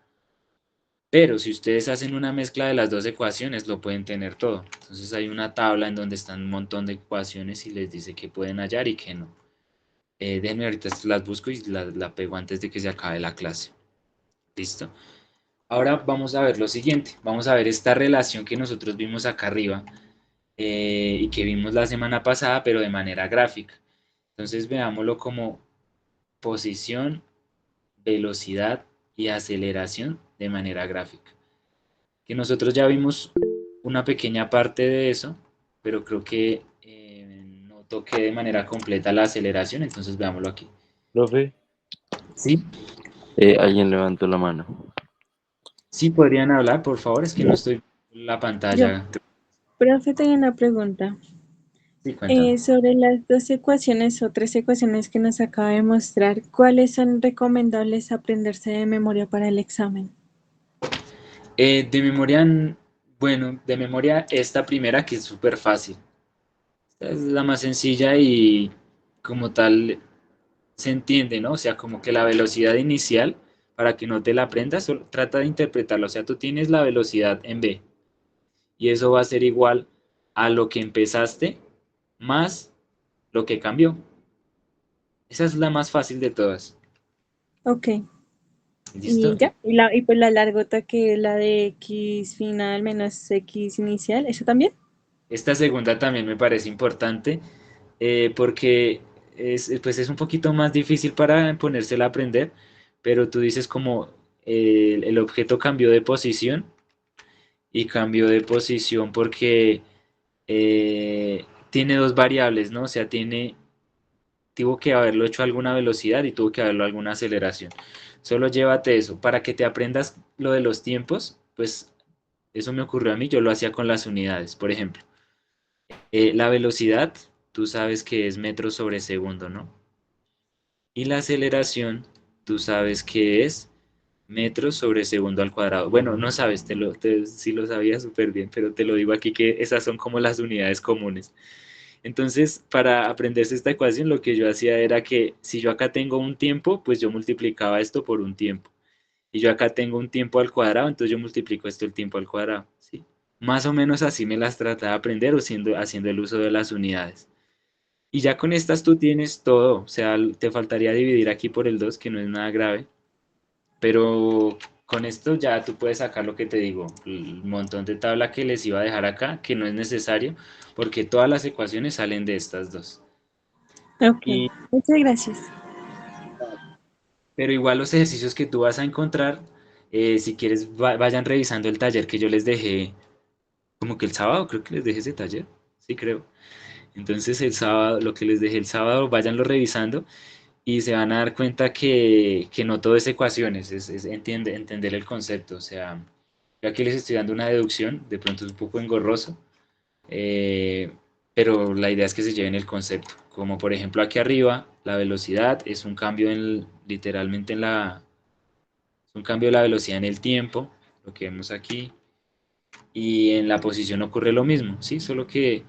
Speaker 1: Pero si ustedes hacen una mezcla de las dos ecuaciones, lo pueden tener todo. Entonces hay una tabla en donde están un montón de ecuaciones y les dice que pueden hallar y que no. Déjenme ahorita las busco y la pego antes de que se acabe la clase. ¿Listo? Ahora vamos a ver lo siguiente. Vamos a ver esta relación que nosotros vimos acá arriba y que vimos la semana pasada, pero de manera gráfica. Entonces veámoslo como posición, velocidad y aceleración de manera gráfica. Que nosotros ya vimos una pequeña parte de eso, pero creo que no toqué de manera completa la aceleración, entonces veámoslo aquí.
Speaker 4: Profe,
Speaker 1: Sí,
Speaker 4: alguien levantó la mano.
Speaker 1: sí podrían hablar, por favor, es que no estoy en la
Speaker 5: Yo,
Speaker 1: pantalla.
Speaker 5: profe, tengo una pregunta.
Speaker 1: Sí, cuéntame.
Speaker 5: Sobre las dos ecuaciones o tres ecuaciones que nos acaba de mostrar, ¿cuáles son recomendables aprenderse de memoria para el examen?
Speaker 1: De memoria, bueno, de memoria esta primera que es súper fácil. Esta es la más sencilla y como tal se entiende, ¿no? O sea, como que la velocidad inicial, para que no te la aprendas, solo trata de interpretarla. O sea, tú tienes la velocidad en B y eso va a ser igual a lo que empezaste más lo que cambió. Esa es la más fácil de todas.
Speaker 5: Ok, y
Speaker 1: ¿Listo?
Speaker 5: ya, y pues la largota que es la de x final menos x inicial, ¿eso también?
Speaker 1: Esta segunda también me parece importante porque pues es un poquito más difícil para ponérsela a aprender, pero tú dices como el objeto cambió de posición y cambió de posición porque tiene dos variables, ¿no? O sea, tuvo que haberlo hecho a alguna velocidad y tuvo que haberlo a alguna aceleración. Solo llévate eso. Para que te aprendas lo de los tiempos, pues eso me ocurrió a mí, yo lo hacía con las unidades. Por ejemplo, la velocidad, tú sabes que es metros sobre segundo, ¿no? Y la aceleración, tú sabes que es metros sobre segundo al cuadrado. Bueno, no sabes, sí lo sabía súper bien, pero te lo digo aquí que esas son como las unidades comunes. Entonces, para aprenderse esta ecuación, lo que yo hacía era que si yo acá tengo un tiempo, pues yo multiplicaba esto por un tiempo. y yo acá tengo un tiempo al cuadrado, entonces yo multiplico esto el tiempo al cuadrado, ¿sí? Más o menos así me las trata de aprender haciendo el uso de las unidades. Y ya con estas tú tienes todo, o sea, te faltaría dividir aquí por el 2 que no es nada grave, pero con esto ya tú puedes sacar lo que te digo, el montón de tabla que les iba a dejar acá, que no es necesario, porque todas las ecuaciones salen de estas dos.
Speaker 5: Ok,
Speaker 1: Y,
Speaker 5: muchas gracias.
Speaker 1: pero igual los ejercicios que tú vas a encontrar, si quieres, vayan revisando el taller que yo les dejé, como que el sábado, creo que les dejé ese taller, sí creo. Entonces el sábado, lo que les dejé el sábado, váyanlo revisando y se van a dar cuenta que no todo es ecuaciones, entender el concepto. O sea, yo aquí les estoy dando una deducción, de pronto es un poco engorroso, eh, pero la idea es que se lleven el concepto. Como por ejemplo aquí arriba, la velocidad es un cambio literalmente es un cambio de la velocidad en el tiempo, lo que vemos aquí, y en la posición ocurre lo mismo, ¿sí? Solo que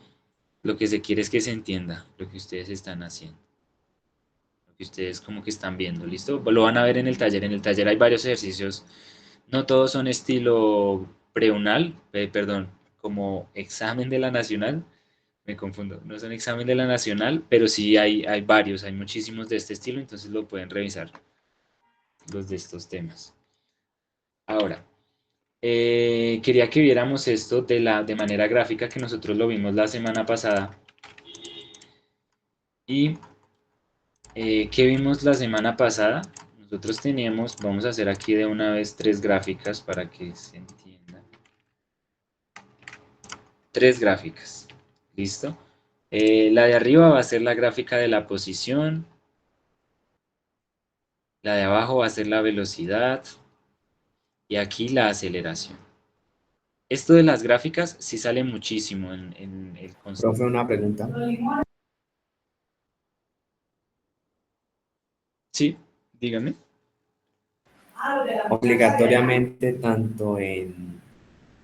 Speaker 1: lo que se quiere es que se entienda lo que ustedes están haciendo, lo que ustedes como que están viendo, ¿listo? Lo van a ver en el taller. En el taller hay varios ejercicios, no todos son estilo preunal, perdón, como examen de la nacional, me confundo, no son examen de la nacional, pero sí hay varios, hay muchísimos de este estilo, entonces lo pueden revisar, los de estos temas. Ahora, quería que viéramos esto de manera gráfica, que nosotros lo vimos la semana pasada. Y ¿qué vimos la semana pasada? Nosotros teníamos, vamos a hacer aquí de una vez tres gráficas para que se entienda. Tres gráficas, ¿listo? La de arriba va a ser la gráfica de la posición, la de abajo va a ser la velocidad y aquí la aceleración. Esto de las gráficas sí sale muchísimo en el concepto.
Speaker 2: Profe, una pregunta.
Speaker 1: Sí, dígame.
Speaker 2: Obligatoriamente, tanto en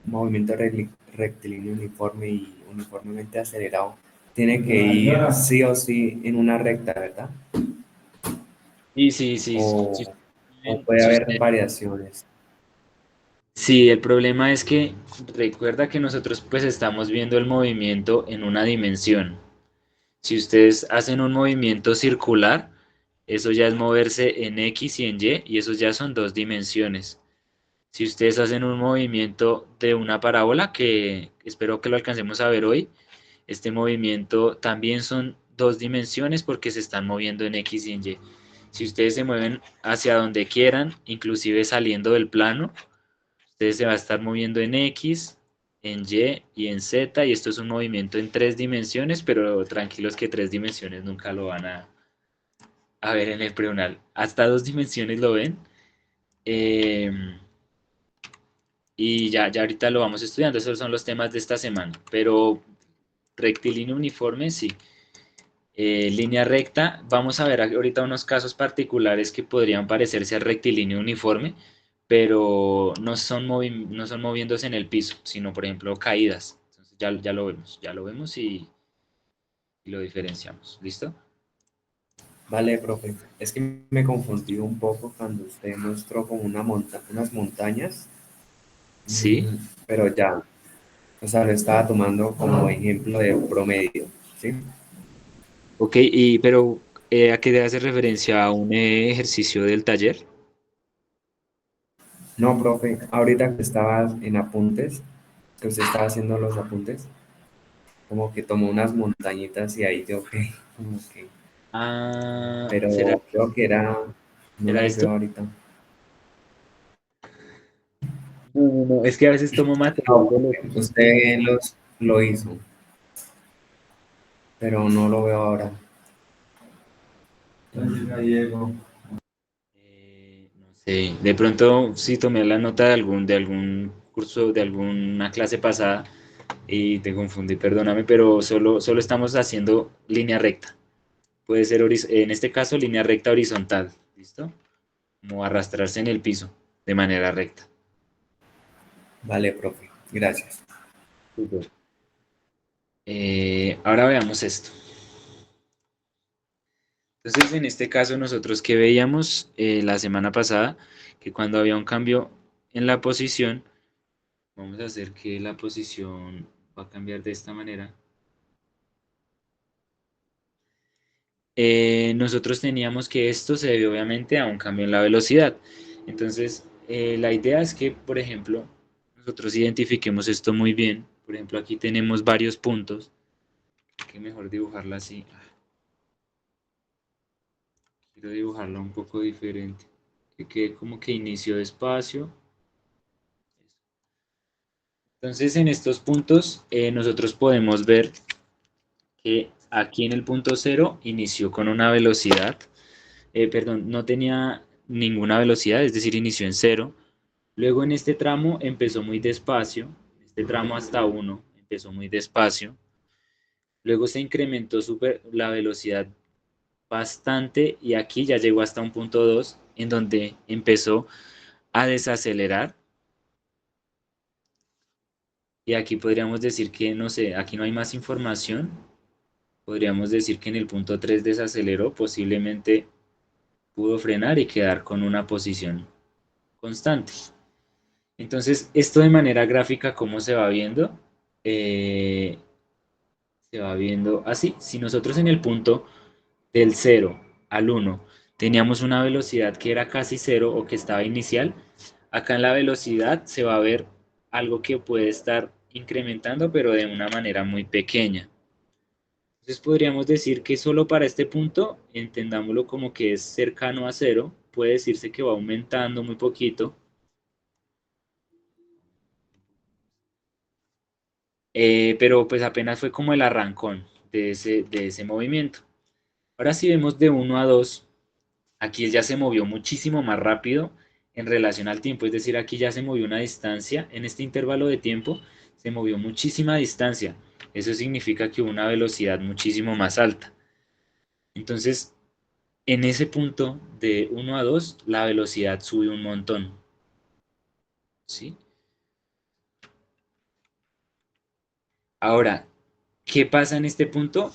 Speaker 2: movimiento rectilíneo uniforme y uniformemente acelerado, tiene que ir sí o sí en una recta, ¿verdad?
Speaker 1: Sí, sí, sí, sí.
Speaker 2: O puede
Speaker 1: Si
Speaker 2: haber
Speaker 1: usted-
Speaker 2: variaciones.
Speaker 1: Sí, el problema es que recuerda que nosotros pues estamos viendo el movimiento en una dimensión. Si ustedes hacen un movimiento circular, eso ya es moverse en X y en Y y eso ya son dos dimensiones. Si ustedes hacen un movimiento de una parábola, que espero que lo alcancemos a ver hoy, este movimiento también son dos dimensiones porque se están moviendo en X y en Y. Si ustedes se mueven hacia donde quieran, inclusive saliendo del plano, ustedes se va a estar moviendo en X, en Y y en Z, y esto es un movimiento en tres dimensiones, pero tranquilos que tres dimensiones nunca lo van a ver en el preunal. Hasta dos dimensiones lo ven. eh, y ya ahorita lo vamos estudiando, esos son los temas de esta semana. Pero rectilíneo uniforme, sí. Línea recta, vamos a ver ahorita unos casos particulares que podrían parecerse al rectilíneo uniforme, pero no son moviéndose en el piso, sino por ejemplo caídas. Entonces ya lo vemos y lo diferenciamos. ¿Listo?
Speaker 2: Vale, profe. Es que me confundí un poco cuando usted mostró como unas montañas,
Speaker 1: Sí.
Speaker 2: pero ya, o sea, lo estaba tomando como ejemplo de promedio, ¿sí?
Speaker 1: Ok, pero ¿a qué hace referencia? ¿A un ejercicio del taller?
Speaker 2: No, profe, ahorita que estaba en apuntes, que usted estaba haciendo los apuntes, como que tomó unas montañitas y ahí yo que, como que,
Speaker 1: Ah,
Speaker 2: pero creo que era, no
Speaker 1: ¿será
Speaker 2: las
Speaker 1: esto?
Speaker 2: veo ahorita.
Speaker 1: No, no, no, es que a veces tomo material
Speaker 2: No,
Speaker 1: de los...
Speaker 2: profe, usted lo hizo, pero no lo veo ahora.
Speaker 1: No sé, de pronto sí tomé la nota de algún curso, de alguna clase pasada y te confundí, perdóname, pero solo estamos haciendo línea recta. Puede ser, en este caso, línea recta horizontal, ¿listo? Como arrastrarse en el piso de manera recta.
Speaker 2: Vale, profe, gracias.
Speaker 1: Súper. Ahora veamos esto. Entonces, en este caso, nosotros que veíamos la semana pasada, que cuando había un cambio en la posición, vamos a hacer que la posición va a cambiar de esta manera. Nosotros teníamos que esto se debe obviamente a un cambio en la velocidad. Entonces, la idea es que, por ejemplo, nosotros identifiquemos esto muy bien. Por ejemplo, aquí tenemos varios puntos. Que mejor dibujarla así. Quiero dibujarla un poco diferente. Que quede como que inicio de espacio. Entonces, en estos puntos, nosotros podemos ver que aquí en el punto cero inició con una velocidad. Perdón, no tenía ninguna velocidad, es decir, inició en cero. Luego en este tramo empezó muy despacio, este tramo hasta 1 empezó muy despacio. Luego se incrementó la velocidad bastante y aquí ya llegó hasta un punto 2 en donde empezó a desacelerar. Y aquí podríamos decir que, no sé, aquí no hay más información. Podríamos decir que en el punto 3 desaceleró, posiblemente pudo frenar y quedar con una posición constante. Entonces, esto de manera gráfica, ¿cómo se va viendo? Se va viendo así. Si nosotros en el punto del 0 al 1 teníamos una velocidad que era casi cero o que estaba inicial, acá en la velocidad se va a ver algo que puede estar incrementando, pero de una manera muy pequeña. Entonces podríamos decir que solo para este punto, entendámoslo como que es cercano a cero, puede decirse que va aumentando muy poquito, pero pues apenas fue como el arrancón de ese movimiento. Ahora si vemos de 1 a 2, aquí él ya se movió muchísimo más rápido en relación al tiempo, es decir, aquí ya se movió una distancia, en este intervalo de tiempo se movió muchísima distancia. Eso significa que hubo una velocidad muchísimo más alta. Entonces, en ese punto de 1 a 2, la velocidad sube un montón. ¿Sí? Ahora, ¿qué pasa en este punto?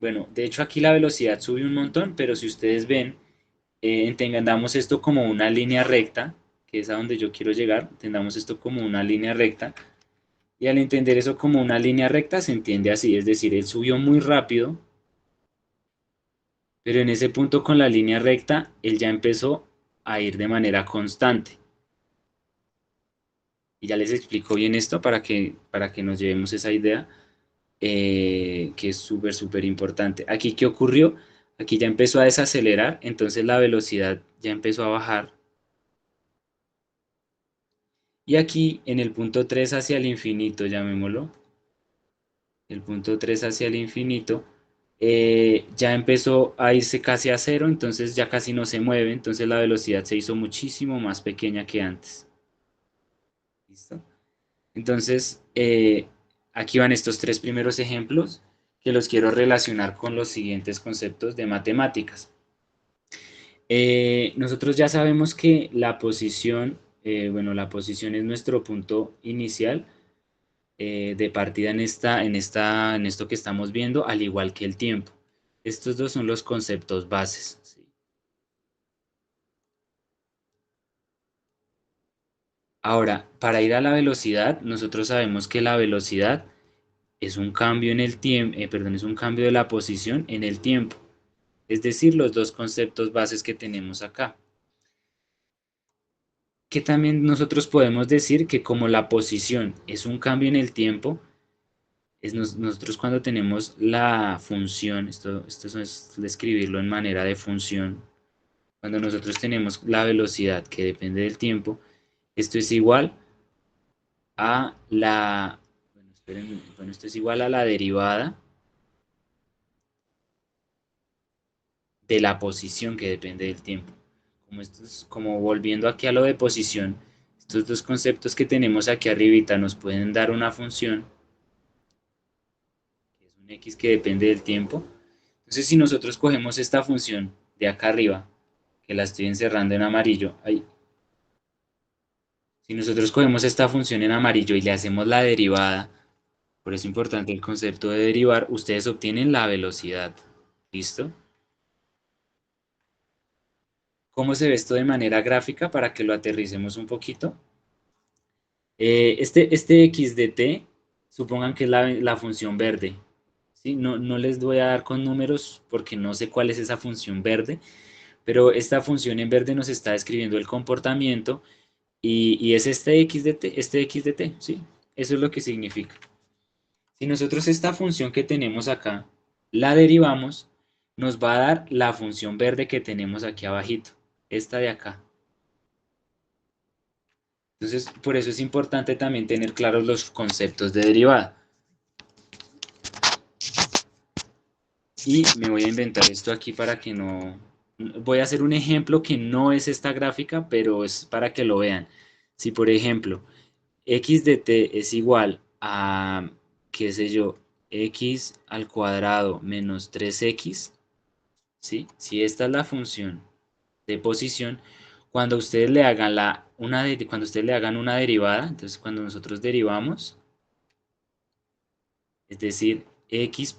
Speaker 1: Bueno, de hecho aquí la velocidad sube un montón, pero si ustedes ven, entendamos esto como una línea recta, que es a donde yo quiero llegar, entendamos esto como una línea recta, y al entender eso como una línea recta se entiende así, es decir, él subió muy rápido, pero en ese punto con la línea recta, él ya empezó a ir de manera constante. Y ya les explico bien esto para que nos llevemos esa idea, que es súper, súper importante. Aquí, ¿qué ocurrió? Aquí ya empezó a desacelerar, entonces la velocidad ya empezó a bajar. Y aquí en el punto 3 hacia el infinito, llamémoslo, el punto 3 hacia el infinito, ya empezó a irse casi a cero, entonces ya casi no se mueve, entonces la velocidad se hizo muchísimo más pequeña que antes. ¿Listo? Entonces, aquí van estos tres primeros ejemplos que los quiero relacionar con los siguientes conceptos de matemáticas. Nosotros ya sabemos que la posición, bueno, la posición es nuestro punto inicial de partida en esto que estamos viendo, al igual que el tiempo. Estos dos son los conceptos bases. ¿Sí? Ahora, para ir a la velocidad, nosotros sabemos que la velocidad es un cambio en el tiempo, perdón, es un cambio de la posición en el tiempo. Es decir, los dos conceptos bases que tenemos acá. Que también nosotros podemos decir que como la posición es un cambio en el tiempo, nosotros cuando tenemos la función, esto es escribirlo en manera de función, cuando nosotros tenemos la velocidad que depende del tiempo, esto es igual a la, bueno, esperen, bueno, esto es igual a la derivada de la posición que depende del tiempo. Como volviendo aquí a lo de posición, estos dos conceptos que tenemos aquí arribita nos pueden dar una función, que es un x que depende del tiempo. Entonces, si nosotros cogemos esta función de acá arriba, que la estoy encerrando en amarillo, ahí, si nosotros cogemos esta función en amarillo y le hacemos la derivada, por eso es importante el concepto de derivar, ustedes obtienen la velocidad. ¿Listo? ¿Cómo se ve esto de manera gráfica para que lo aterricemos un poquito? Este x de t, supongan que es la función verde. ¿Sí? No les voy a dar con números porque no sé cuál es esa función verde, pero esta función en verde nos está describiendo el comportamiento y es este x de t, ¿sí? Eso es lo que significa. Si nosotros esta función que tenemos acá la derivamos, nos va a dar la función verde que tenemos aquí abajito, esta de acá. Entonces, por eso es importante también tener claros los conceptos de derivada. Y me voy a inventar esto aquí para que no... Voy a hacer un ejemplo que no es esta gráfica, pero es para que lo vean. Si, por ejemplo, x de t es igual a, qué sé yo, x al cuadrado menos 3x, ¿sí? Si esta es la función de posición, cuando ustedes le hagan cuando ustedes le hagan una derivada, entonces cuando nosotros derivamos, es decir, x',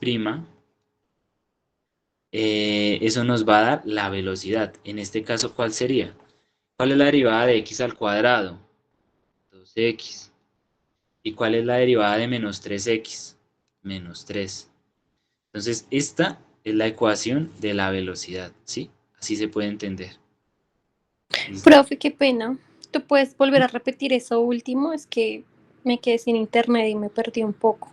Speaker 1: eso nos va a dar la velocidad. En este caso, ¿cuál sería? ¿Cuál es la derivada de x al cuadrado? 2x. ¿Y cuál es la derivada de menos 3x? Menos 3. Entonces, esta es la ecuación de la velocidad, ¿sí? Así se puede entender. ¿Listo?
Speaker 6: Profe, qué pena. ¿Tú puedes volver a repetir eso último? Es que me quedé sin internet y me perdí un poco.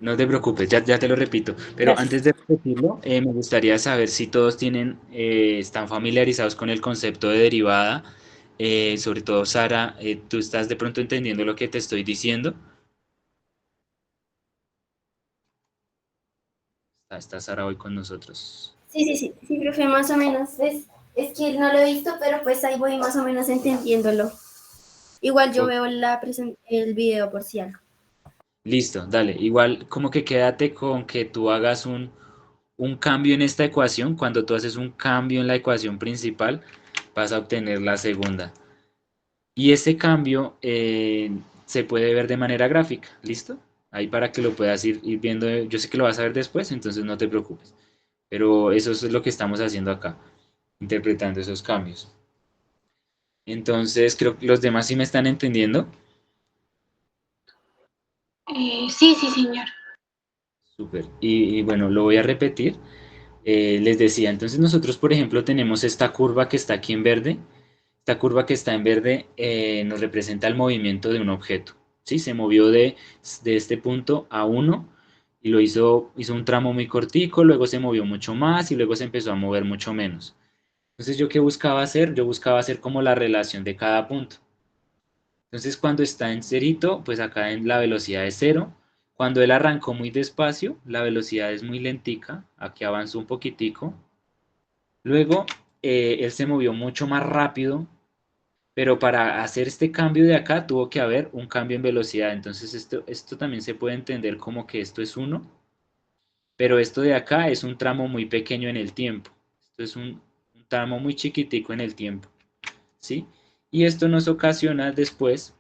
Speaker 1: No te preocupes, ya te lo repito. Pero
Speaker 6: Gracias.
Speaker 1: antes de repetirlo, me gustaría saber si todos están familiarizados con el concepto de derivada. Sobre todo, Sara, ¿tú estás de pronto entendiendo lo que te estoy diciendo? Está Sara hoy con nosotros.
Speaker 7: Sí, profe, más o menos. Es que no lo he visto, pero pues ahí voy más o menos entendiéndolo. Igual yo
Speaker 1: Ok.
Speaker 7: veo el video por si algo.
Speaker 1: Listo, dale. Igual como que quédate con que tú hagas un cambio en esta ecuación. Cuando tú haces un cambio en la ecuación principal, vas a obtener la segunda. Y ese cambio se puede ver de manera gráfica. ¿Listo? Ahí para que lo puedas ir viendo. Yo sé que lo vas a ver después, entonces no te preocupes. Pero eso es lo que estamos haciendo acá, interpretando esos cambios. Entonces, creo que los demás sí me están entendiendo.
Speaker 3: Sí, sí, señor.
Speaker 1: Súper. Y bueno, lo voy a repetir. Les decía, entonces nosotros, por ejemplo, tenemos esta curva que está aquí en verde. Esta curva que está en verde nos representa el movimiento de un objeto. ¿Sí? Se movió de este punto a 1 y hizo un tramo muy cortico, luego se movió mucho más y luego se empezó a mover mucho menos. Entonces, ¿yo qué buscaba hacer? Yo buscaba hacer como la relación de cada punto. Entonces, cuando está en cerito, pues acá en la velocidad es cero. Cuando él arrancó muy despacio, la velocidad es muy lentica. Aquí avanzó un poquitico. Luego, él se movió mucho más rápido, pero para hacer este cambio de acá tuvo que haber un cambio en velocidad. Entonces, esto también se puede entender como que esto es 1, pero esto de acá es un tramo muy pequeño en el tiempo. Esto es un tramo muy chiquitico en el tiempo, ¿sí? Y esto nos ocasiona después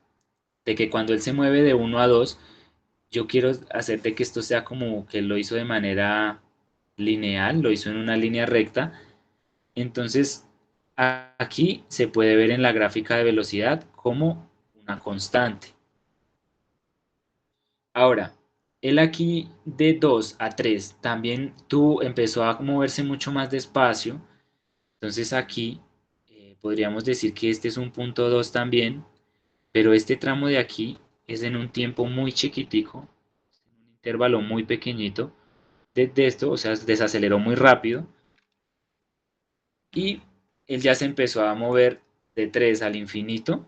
Speaker 1: de que cuando él se mueve de 1 a 2, yo quiero hacerte que esto sea como que lo hizo de manera lineal, lo hizo en una línea recta. Entonces, aquí se puede ver en la gráfica de velocidad como una constante. Ahora, él aquí de 2 a 3 también empezó a moverse mucho más despacio. Entonces aquí podríamos decir que este es un punto 2 también, pero este tramo de aquí es en un tiempo muy chiquitico, en un intervalo muy pequeñito de esto, o sea, desaceleró muy rápido y él ya se empezó a mover de 3 al infinito.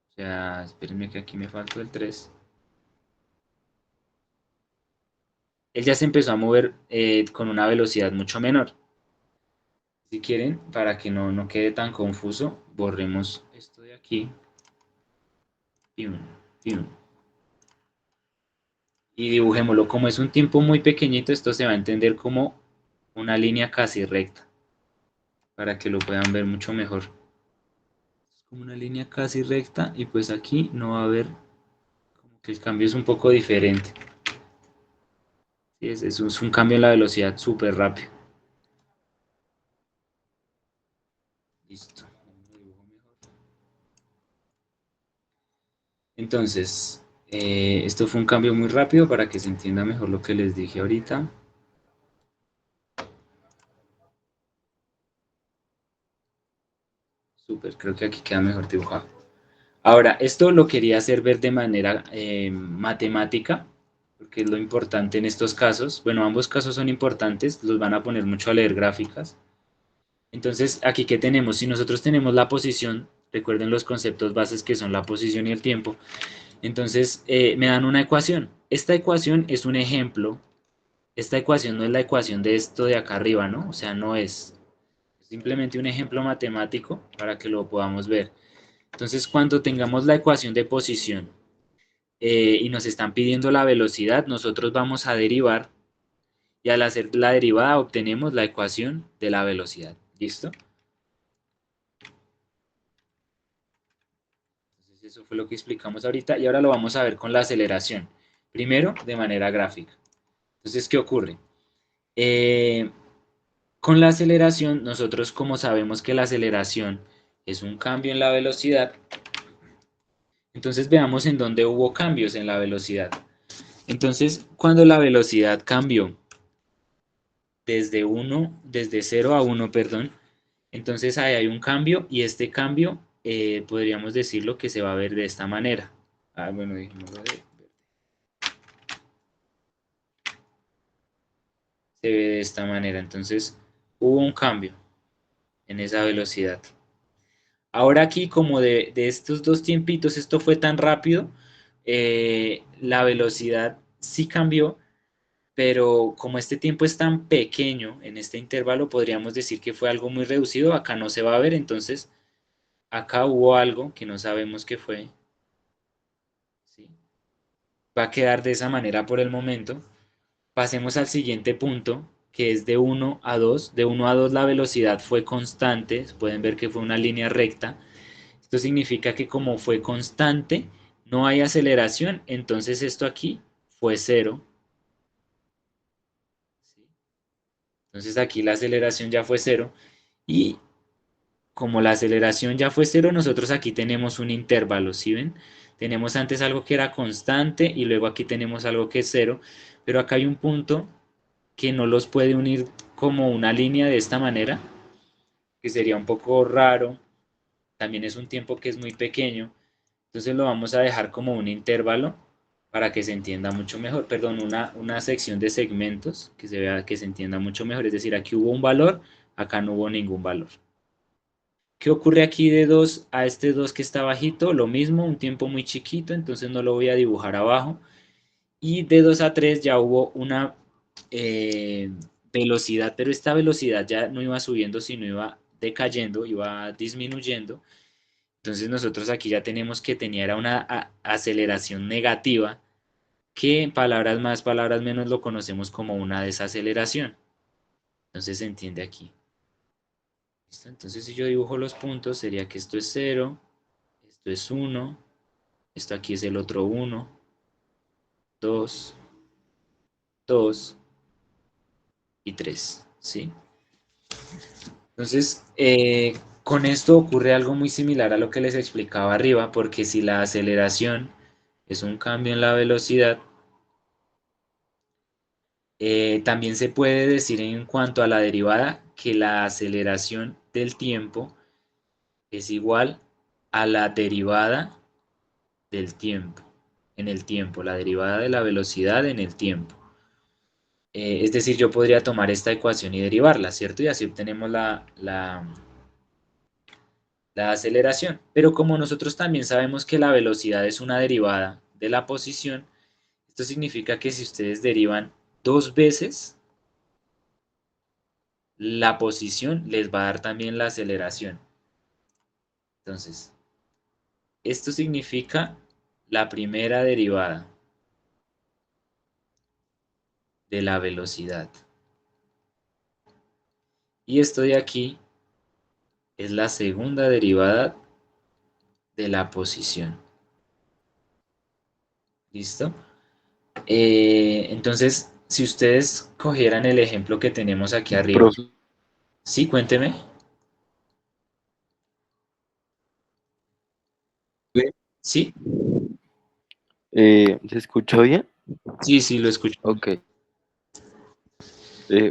Speaker 1: O sea, espérenme que aquí me faltó el 3. Él ya se empezó a mover con una velocidad mucho menor. Si quieren, para que no quede tan confuso, borremos esto de aquí. Pium, pium. Y dibujémoslo. Como es un tiempo muy pequeñito, esto se va a entender como una línea casi recta, para que lo puedan ver mucho mejor. Es como una línea casi recta y pues aquí no va a haber, como que el cambio es un poco diferente. Es un cambio en la velocidad súper rápido. Listo. Lo dibujo mejor. Entonces, esto fue un cambio muy rápido para que se entienda mejor lo que les dije ahorita. Súper, creo que aquí queda mejor dibujado. Ahora, esto lo quería hacer ver de manera matemática, porque es lo importante en estos casos. Bueno, ambos casos son importantes, los van a poner mucho a leer gráficas. Entonces, aquí ¿qué tenemos? Si nosotros tenemos la posición, recuerden los conceptos bases que son la posición y el tiempo, entonces me dan una ecuación. Esta ecuación es un ejemplo. Esta ecuación no es la ecuación de esto de acá arriba, ¿no? O sea, no es simplemente un ejemplo matemático para que lo podamos ver. Entonces, cuando tengamos la ecuación de posición y nos están pidiendo la velocidad, nosotros vamos a derivar y al hacer la derivada obtenemos la ecuación de la velocidad. ¿Listo? Entonces, eso fue lo que explicamos ahorita y ahora lo vamos a ver con la aceleración. Primero, de manera gráfica. Entonces, ¿qué ocurre? Con la aceleración, nosotros como sabemos que la aceleración es un cambio en la velocidad, entonces veamos en dónde hubo cambios en la velocidad. Entonces, cuando la velocidad cambió desde 0 a 1, perdón, entonces ahí hay un cambio y este cambio podríamos decirlo que se va a ver de esta manera. Bueno, dijimoslo de verde. Se ve de esta manera, entonces hubo un cambio en esa velocidad. Ahora aquí, como de estos dos tiempitos, esto fue tan rápido, la velocidad sí cambió, pero como este tiempo es tan pequeño en este intervalo, podríamos decir que fue algo muy reducido. Acá no se va a ver, entonces acá hubo algo que no sabemos qué fue. ¿Sí? Va a quedar de esa manera por el momento. Pasemos al siguiente punto, que es de 1 a 2. De 1 a 2 la velocidad fue constante, pueden ver que fue una línea recta. Esto significa que como fue constante, no hay aceleración, entonces esto aquí fue 0. Entonces aquí la aceleración ya fue 0 y como la aceleración ya fue 0, nosotros aquí tenemos un intervalo, ¿sí ven? Tenemos antes algo que era constante y luego aquí tenemos algo que es 0, pero acá hay un punto que no los puede unir como una línea de esta manera, que sería un poco raro. También es un tiempo que es muy pequeño, entonces lo vamos a dejar como un intervalo para que se entienda mucho mejor, perdón, una sección de segmentos que se vea, que se entienda mucho mejor, es decir, aquí hubo un valor, acá no hubo ningún valor. ¿Qué ocurre aquí de 2 a este 2 que está bajito? Lo mismo, un tiempo muy chiquito, entonces no lo voy a dibujar abajo. Y de 2 a 3 ya hubo una velocidad, pero esta velocidad ya no iba subiendo, sino iba decayendo, iba disminuyendo. Entonces nosotros aquí ya tenemos que tenía una aceleración negativa, que en palabras más, palabras menos lo conocemos como una desaceleración. Entonces se entiende aquí. ¿Listo? Entonces si yo dibujo los puntos, sería que esto es 0, esto es 1, esto aquí es el otro 1, 2, 2 y 3, ¿sí? Entonces, con esto ocurre algo muy similar a lo que les explicaba arriba, porque si la aceleración es un cambio en la velocidad, también se puede decir en cuanto a la derivada que la aceleración del tiempo es igual a la derivada del tiempo, en el tiempo, la derivada de la velocidad en el tiempo. Es decir, yo podría tomar esta ecuación y derivarla, ¿cierto? Y así obtenemos la aceleración. Pero como nosotros también sabemos que la velocidad es una derivada de la posición, esto significa que si ustedes derivan 2 veces la posición, les va a dar también la aceleración. Entonces, esto significa la primera derivada de la velocidad. Y esto de aquí es la segunda derivada de la posición. ¿Listo? Entonces, si ustedes cogieran el ejemplo que tenemos aquí arriba.
Speaker 4: Profe,
Speaker 1: Sí, cuénteme. ¿Sí?
Speaker 4: ¿Se escucha bien?
Speaker 1: Sí, sí, lo escucho.
Speaker 4: Ok.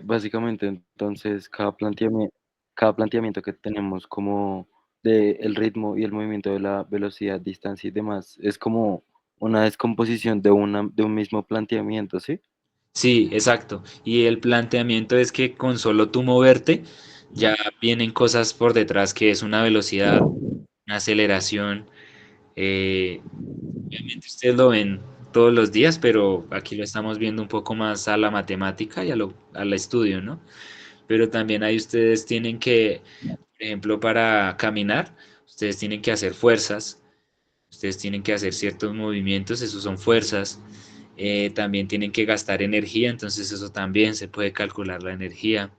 Speaker 4: Básicamente, entonces, cada planteamiento que tenemos como de el ritmo y el movimiento de la velocidad, distancia y demás, es como una descomposición de un mismo planteamiento, ¿sí?
Speaker 1: Sí, exacto. Y el planteamiento es que con solo tú moverte, ya vienen cosas por detrás, que es una velocidad, una aceleración. Obviamente ustedes lo ven todos los días, pero aquí lo estamos viendo un poco más a la matemática y al estudio, ¿no? Pero también ahí ustedes tienen que, por ejemplo, para caminar, ustedes tienen que hacer fuerzas, ustedes tienen que hacer ciertos movimientos, esos son fuerzas. También tienen que gastar energía, entonces eso también se puede calcular la energía,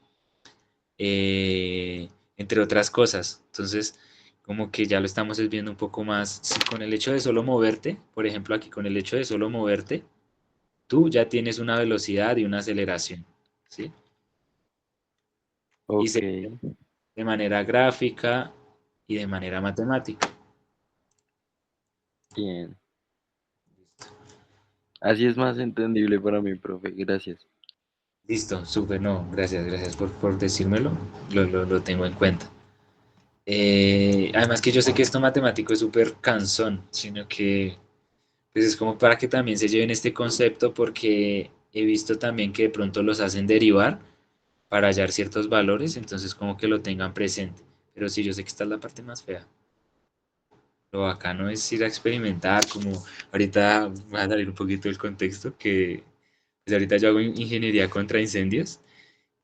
Speaker 1: entre otras cosas. Entonces, como que ya lo estamos viendo un poco más, si con el hecho de solo moverte, por ejemplo, aquí con el hecho de solo moverte, tú ya tienes una velocidad y una aceleración, ¿sí? Y
Speaker 4: Ok,
Speaker 1: se ve de manera gráfica y de manera matemática.
Speaker 4: bien. Así es más entendible para mí, profe. Gracias.
Speaker 1: Listo, súper, no, gracias, gracias por decírmelo, lo tengo en cuenta. Además que yo sé que esto matemático es súper cansón, sino que pues es como para que también se lleven este concepto porque he visto también que de pronto los hacen derivar para hallar ciertos valores, entonces como que lo tengan presente. Pero sí, yo sé que esta es la parte más fea. Lo bacano es ir a experimentar, como ahorita voy a salir un poquito del contexto, que pues ahorita yo hago ingeniería contra incendios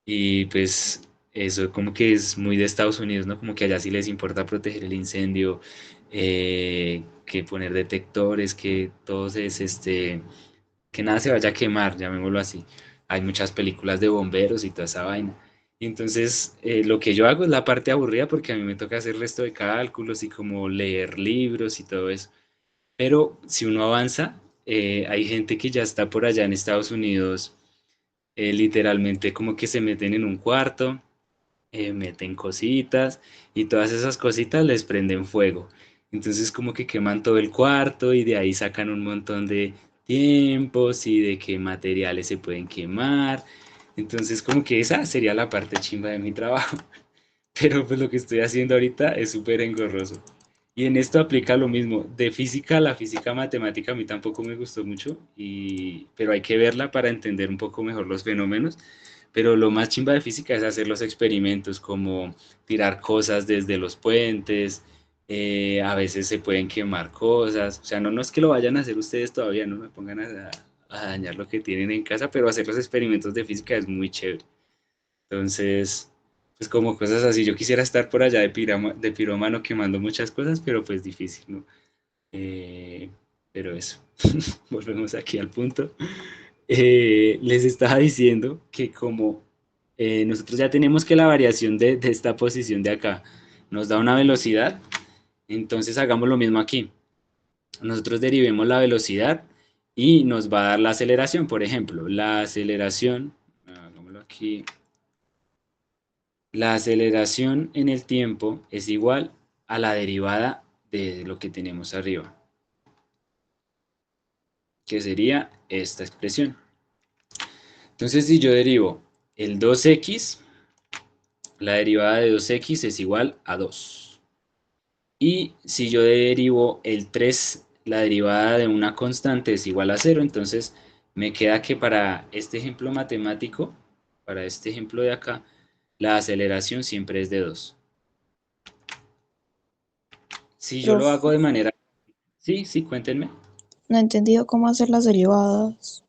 Speaker 1: y pues eso como que es muy de Estados Unidos, ¿no? Como que allá sí les importa proteger el incendio, que poner detectores, que todos es que nada se vaya a quemar, llamémoslo así. Hay muchas películas de bomberos y toda esa vaina. Y entonces lo que yo hago es la parte aburrida porque a mí me toca hacer resto de cálculos y como leer libros y todo eso. Pero si uno avanza, hay gente que ya está por allá en Estados Unidos, literalmente como que se meten en un cuarto, meten cositas y todas esas cositas les prenden fuego. Entonces como que queman todo el cuarto y de ahí sacan un montón de tiempos y de qué materiales se pueden quemar. Entonces como que esa sería la parte chimba de mi trabajo. Pero pues lo que estoy haciendo ahorita es súper engorroso. Y en esto aplica lo mismo. De física, la física matemática a mí tampoco me gustó mucho, pero hay que verla para entender un poco mejor los fenómenos. Pero lo más chimba de física es hacer los experimentos, como tirar cosas desde los puentes, a veces se pueden quemar cosas. O sea, no, no es que lo vayan a hacer ustedes todavía, no me pongan a dañar lo que tienen en casa, pero hacer los experimentos de física es muy chévere. Entonces, pues como cosas así, yo quisiera estar por allá de pirómano quemando muchas cosas, pero pues difícil, ¿no? Eh, pero eso, volvemos aquí al punto. Les estaba diciendo que como nosotros ya tenemos que la variación de esta posición de acá nos da una velocidad, entonces hagamos lo mismo aquí. Nosotros derivemos la velocidad y nos va a dar la aceleración, por ejemplo, la aceleración, hagámoslo aquí. La aceleración en el tiempo es igual a la derivada de lo que tenemos arriba, que sería esta expresión. Entonces, si yo derivo el 2x, la derivada de 2x es igual a 2. Y si yo derivo el 3, la derivada de una constante es igual a 0. Entonces, me queda que para este ejemplo matemático, para este ejemplo de acá, la aceleración siempre es de 2. Si yo lo hago
Speaker 8: Profe,
Speaker 1: de manera... Sí, sí, cuéntenme.
Speaker 8: no he entendido cómo hacer las derivadas.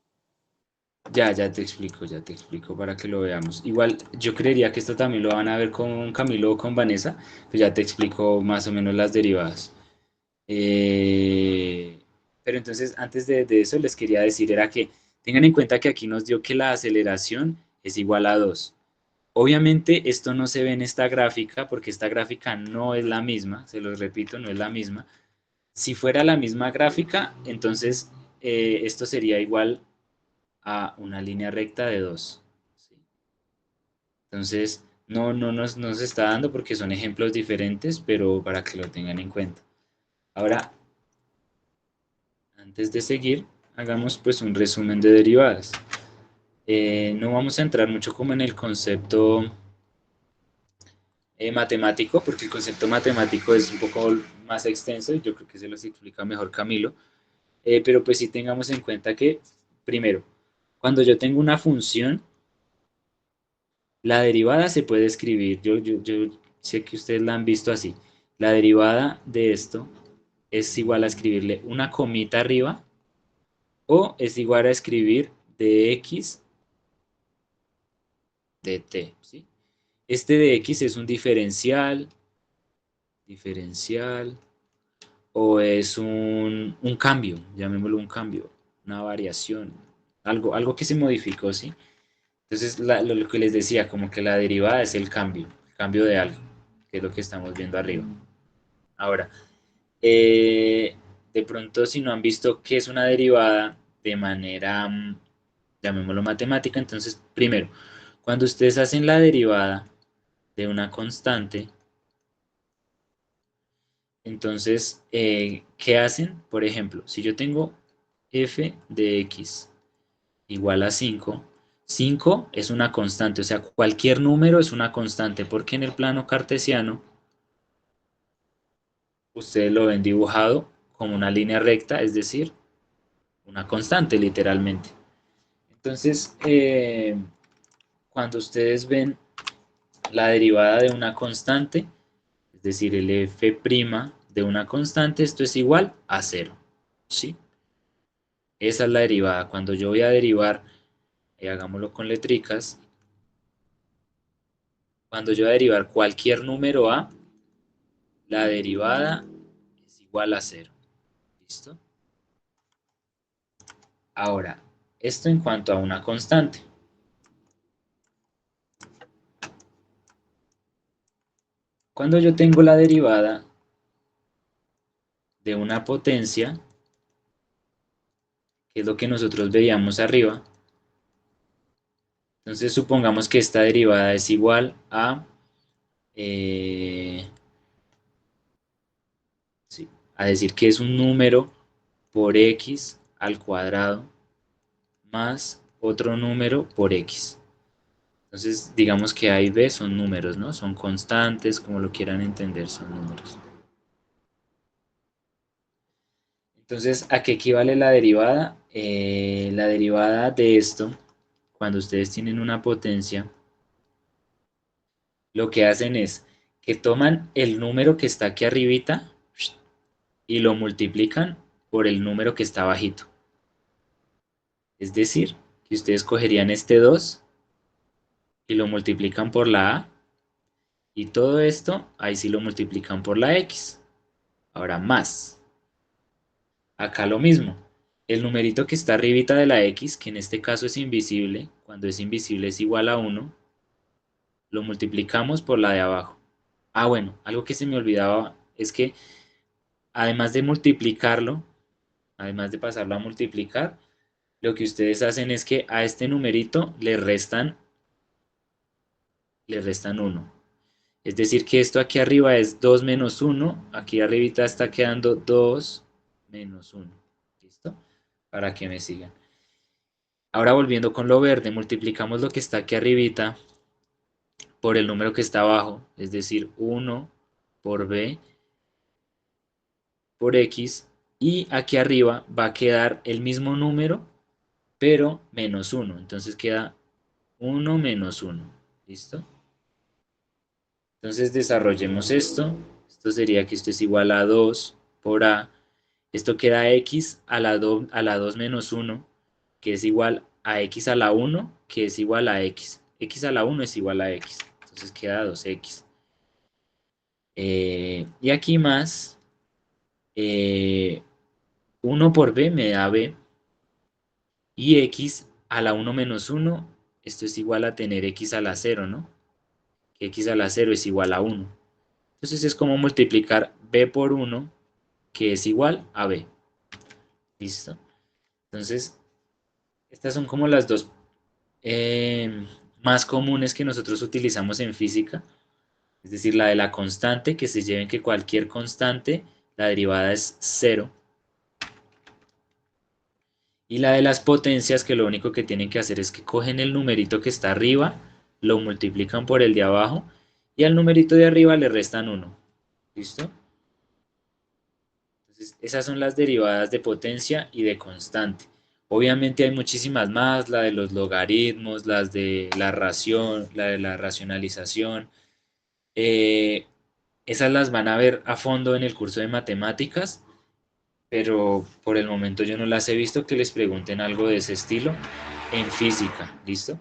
Speaker 1: Ya te explico para que lo veamos. Igual yo creería que esto también lo van a ver con Camilo o con Vanessa, pues ya te explico más o menos las derivadas. Eh, pero entonces, antes de eso, les quería decir, era que tengan en cuenta que aquí nos dio que la aceleración es igual a 2. Obviamente esto no se ve en esta gráfica porque esta gráfica no es la misma, se los repito, no es la misma. Si fuera la misma gráfica, entonces esto sería igual a una línea recta de 2. ¿Sí? Entonces, no nos está dando porque son ejemplos diferentes, pero para que lo tengan en cuenta. Ahora, Antes de seguir, hagamos pues un resumen de derivadas. No vamos a entrar mucho como en el concepto matemático, porque el concepto matemático es un poco más extenso y yo creo que se los explica mejor Camilo. Pero pues sí tengamos en cuenta que, primero, cuando yo tengo una función, la derivada se puede escribir, yo sé que ustedes la han visto así. La derivada de esto es igual a escribirle una comita arriba o es igual a escribir dx de t, ¿sí? Este de x es un diferencial, o es un cambio, llamémoslo un cambio, una variación, algo que se modificó, ¿sí? Entonces, lo que les decía, como que la derivada es el cambio de algo, que es lo que estamos viendo arriba. Ahora, de pronto, si no han visto qué es una derivada de manera, llamémoslo matemática, entonces, primero, cuando ustedes hacen la derivada de una constante, entonces, ¿qué hacen? Por ejemplo, si yo tengo f de x igual a 5, 5 es una constante, o sea, cualquier número es una constante, porque en el plano cartesiano ustedes lo ven dibujado como una línea recta, es decir, una constante literalmente. Entonces, cuando ustedes ven la derivada de una constante, es decir, el f' de una constante, esto es igual a 0, ¿sí? Esa es la derivada. Cuando yo voy a derivar, hagámoslo con letricas, cuando yo voy a derivar cualquier número a, la derivada es igual a 0. ¿Listo? Ahora, esto en cuanto a una constante. Cuando yo tengo la derivada de una potencia, que es lo que nosotros veíamos arriba, entonces supongamos que esta derivada es igual a, a decir que es un número por x al cuadrado más otro número por x. Entonces, digamos que A y B son números, ¿no? Son constantes, como lo quieran entender, son números. Entonces, ¿a qué equivale la derivada? La derivada de esto, cuando ustedes tienen una potencia, lo que hacen es que toman el número que está aquí arribita y lo multiplican por el número que está bajito. Es decir, que ustedes cogerían este 2 y lo multiplican por la A, y todo esto, ahí sí lo multiplican por la X. Ahora más. Acá lo mismo. El numerito que está arribita de la X, que en este caso es invisible, cuando es invisible es igual a 1, lo multiplicamos por la de abajo. Ah, bueno, algo que se me olvidaba es que además de multiplicarlo, además de pasarlo a multiplicar, lo que ustedes hacen es que a este numerito le restan 1. Es decir, que esto aquí arriba es 2 menos 1, aquí arribita está quedando 2 menos 1. ¿Listo? Para que me sigan. Ahora volviendo con lo verde, multiplicamos lo que está aquí arribita por el número que está abajo, es decir, 1 por b por x, y aquí arriba va a quedar el mismo número, pero menos 1. Entonces queda 1 menos 1. ¿Listo? Entonces desarrollemos esto. Esto sería que esto es igual a 2 por a. Esto queda x a la 2 menos 1, que es igual a x a la 1, que es igual a x. X a la 1 es igual a x. Entonces queda 2x. Y aquí más, 1 por b me da b. Y x a la 1 menos 1, esto es igual a tener x a la 0, ¿no? Que x a la 0 es igual a 1. Entonces es como multiplicar b por 1, que es igual a b. ¿Listo? Entonces, estas son como las dos más comunes que nosotros utilizamos en física. Es decir, la de la constante, que se lleven que cualquier constante, la derivada es 0. Y la de las potencias, que lo único que tienen que hacer es que cogen el numerito que está arriba, lo multiplican por el de abajo, y al numerito de arriba le restan 1. ¿Listo? Entonces, esas son las derivadas de potencia y de constante. Obviamente hay muchísimas más, la de los logaritmos, las de la ración, la de la racionalización. Eh, Esas las van a ver a fondo en el curso de matemáticas, pero por el momento yo no las he visto que les pregunten algo de ese estilo en física, ¿listo?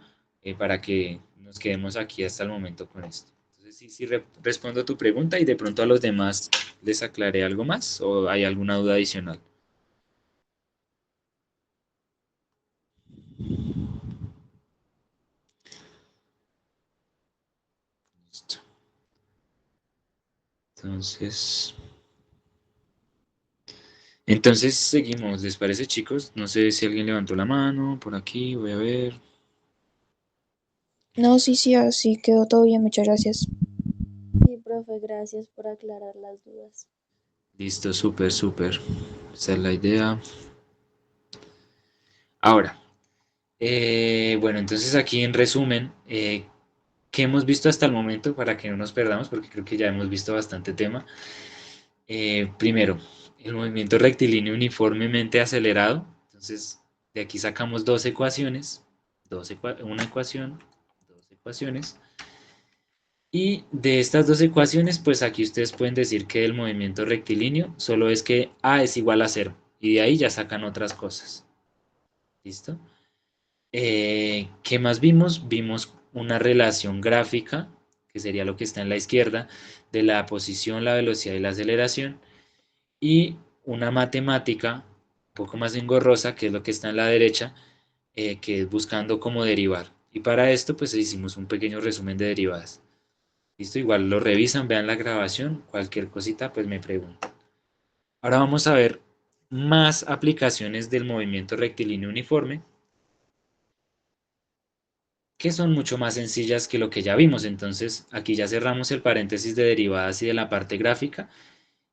Speaker 1: Para que nos quedemos aquí hasta el momento con esto. Entonces, sí, respondo a tu pregunta y de pronto a los demás les aclaré algo más o hay alguna duda adicional. Listo. Entonces seguimos, ¿les parece, chicos? No sé si alguien levantó la mano por aquí, voy a ver.
Speaker 8: No, sí, así quedó todo bien, muchas gracias.
Speaker 5: Sí, profe, gracias por aclarar las dudas.
Speaker 1: Listo, súper, súper. Esa es la idea. Ahora, bueno, entonces aquí en resumen, ¿qué hemos visto hasta el momento para que no nos perdamos? Porque creo que ya hemos visto bastante tema. Primero, el movimiento rectilíneo uniformemente acelerado. Entonces, de aquí sacamos dos ecuaciones, una ecuación, dos ecuaciones. Y de estas dos ecuaciones, pues aquí ustedes pueden decir que el movimiento rectilíneo solo es que A es igual a 0. Y de ahí ya sacan otras cosas. ¿Listo? ¿Qué más vimos? Vimos una relación gráfica, que sería lo que está en la izquierda, de la posición, la velocidad y la aceleración, y una matemática un poco más engorrosa, que es lo que está en la derecha, que es buscando cómo derivar. Y para esto, pues hicimos un pequeño resumen de derivadas. ¿Listo? Igual lo revisan, vean la grabación, cualquier cosita, pues me preguntan. Ahora vamos a ver más aplicaciones del movimiento rectilíneo uniforme, que son mucho más sencillas que lo que ya vimos. Entonces, aquí ya cerramos el paréntesis de derivadas y de la parte gráfica.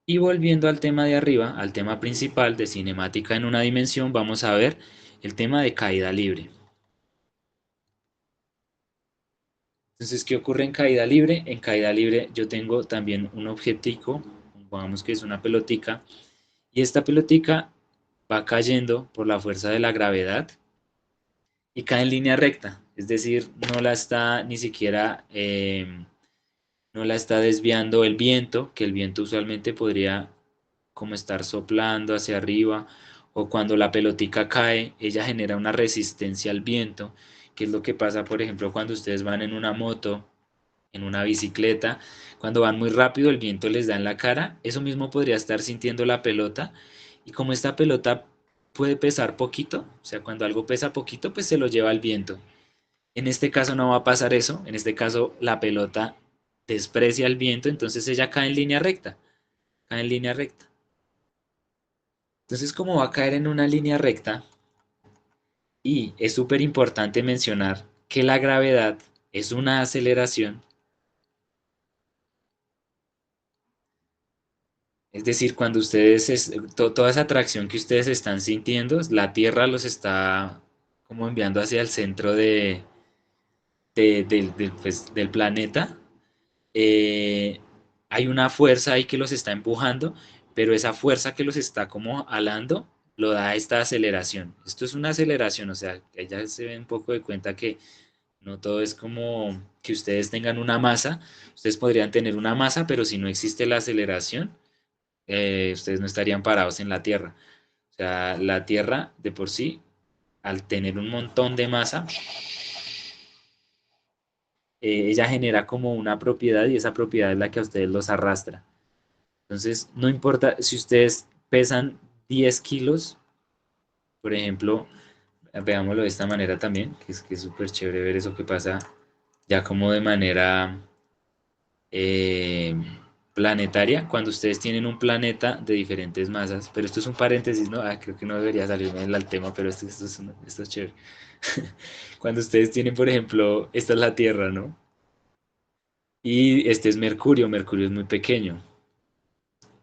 Speaker 1: Y volviendo al tema de arriba, al tema principal de cinemática en una dimensión, vamos a ver el tema de caída libre. Entonces, ¿qué ocurre en caída libre? En caída libre yo tengo también un objetico, pongamos que es una pelotica, y esta pelotica va cayendo por la fuerza de la gravedad y cae en línea recta, es decir, no la está ni siquiera, no la está desviando el viento, que el viento usualmente podría como estar soplando hacia arriba, o cuando la pelotica cae, ella genera una resistencia al viento, que es lo que pasa, por ejemplo, cuando ustedes van en una moto, en una bicicleta, cuando van muy rápido, el viento les da en la cara, eso mismo podría estar sintiendo la pelota, y como esta pelota puede pesar poquito, o sea, cuando algo pesa poquito, pues se lo lleva el viento. En este caso no va a pasar eso, en este caso la pelota desprecia el viento, entonces ella cae en línea recta, cae en línea recta. Entonces, como va a caer en una línea recta, y es súper importante mencionar que la gravedad es una aceleración, es decir, cuando ustedes, toda esa atracción que ustedes están sintiendo, la Tierra los está como enviando hacia el centro del planeta. eh, Hay una fuerza ahí que los está empujando, pero esa fuerza que los está como alando lo da esta aceleración. Esto es una aceleración, o sea, que ya se ven un poco de cuenta que no todo es como que ustedes tengan una masa. Ustedes podrían tener una masa, pero si no existe la aceleración, ustedes no estarían parados en la Tierra. O sea, la Tierra de por sí, al tener un montón de masa, ella genera como una propiedad y esa propiedad es la que a ustedes los arrastra. Entonces, no importa si ustedes pesan 10 kilos, por ejemplo, veámoslo de esta manera también, que es súper chévere ver eso que pasa ya como de manera eh, planetaria, cuando ustedes tienen un planeta de diferentes masas, pero esto es un paréntesis, ¿no? Creo que no debería salirme del tema, pero esto es chévere. Cuando ustedes tienen, por ejemplo, esta es la Tierra, ¿no? Y este es Mercurio, Mercurio es muy pequeño.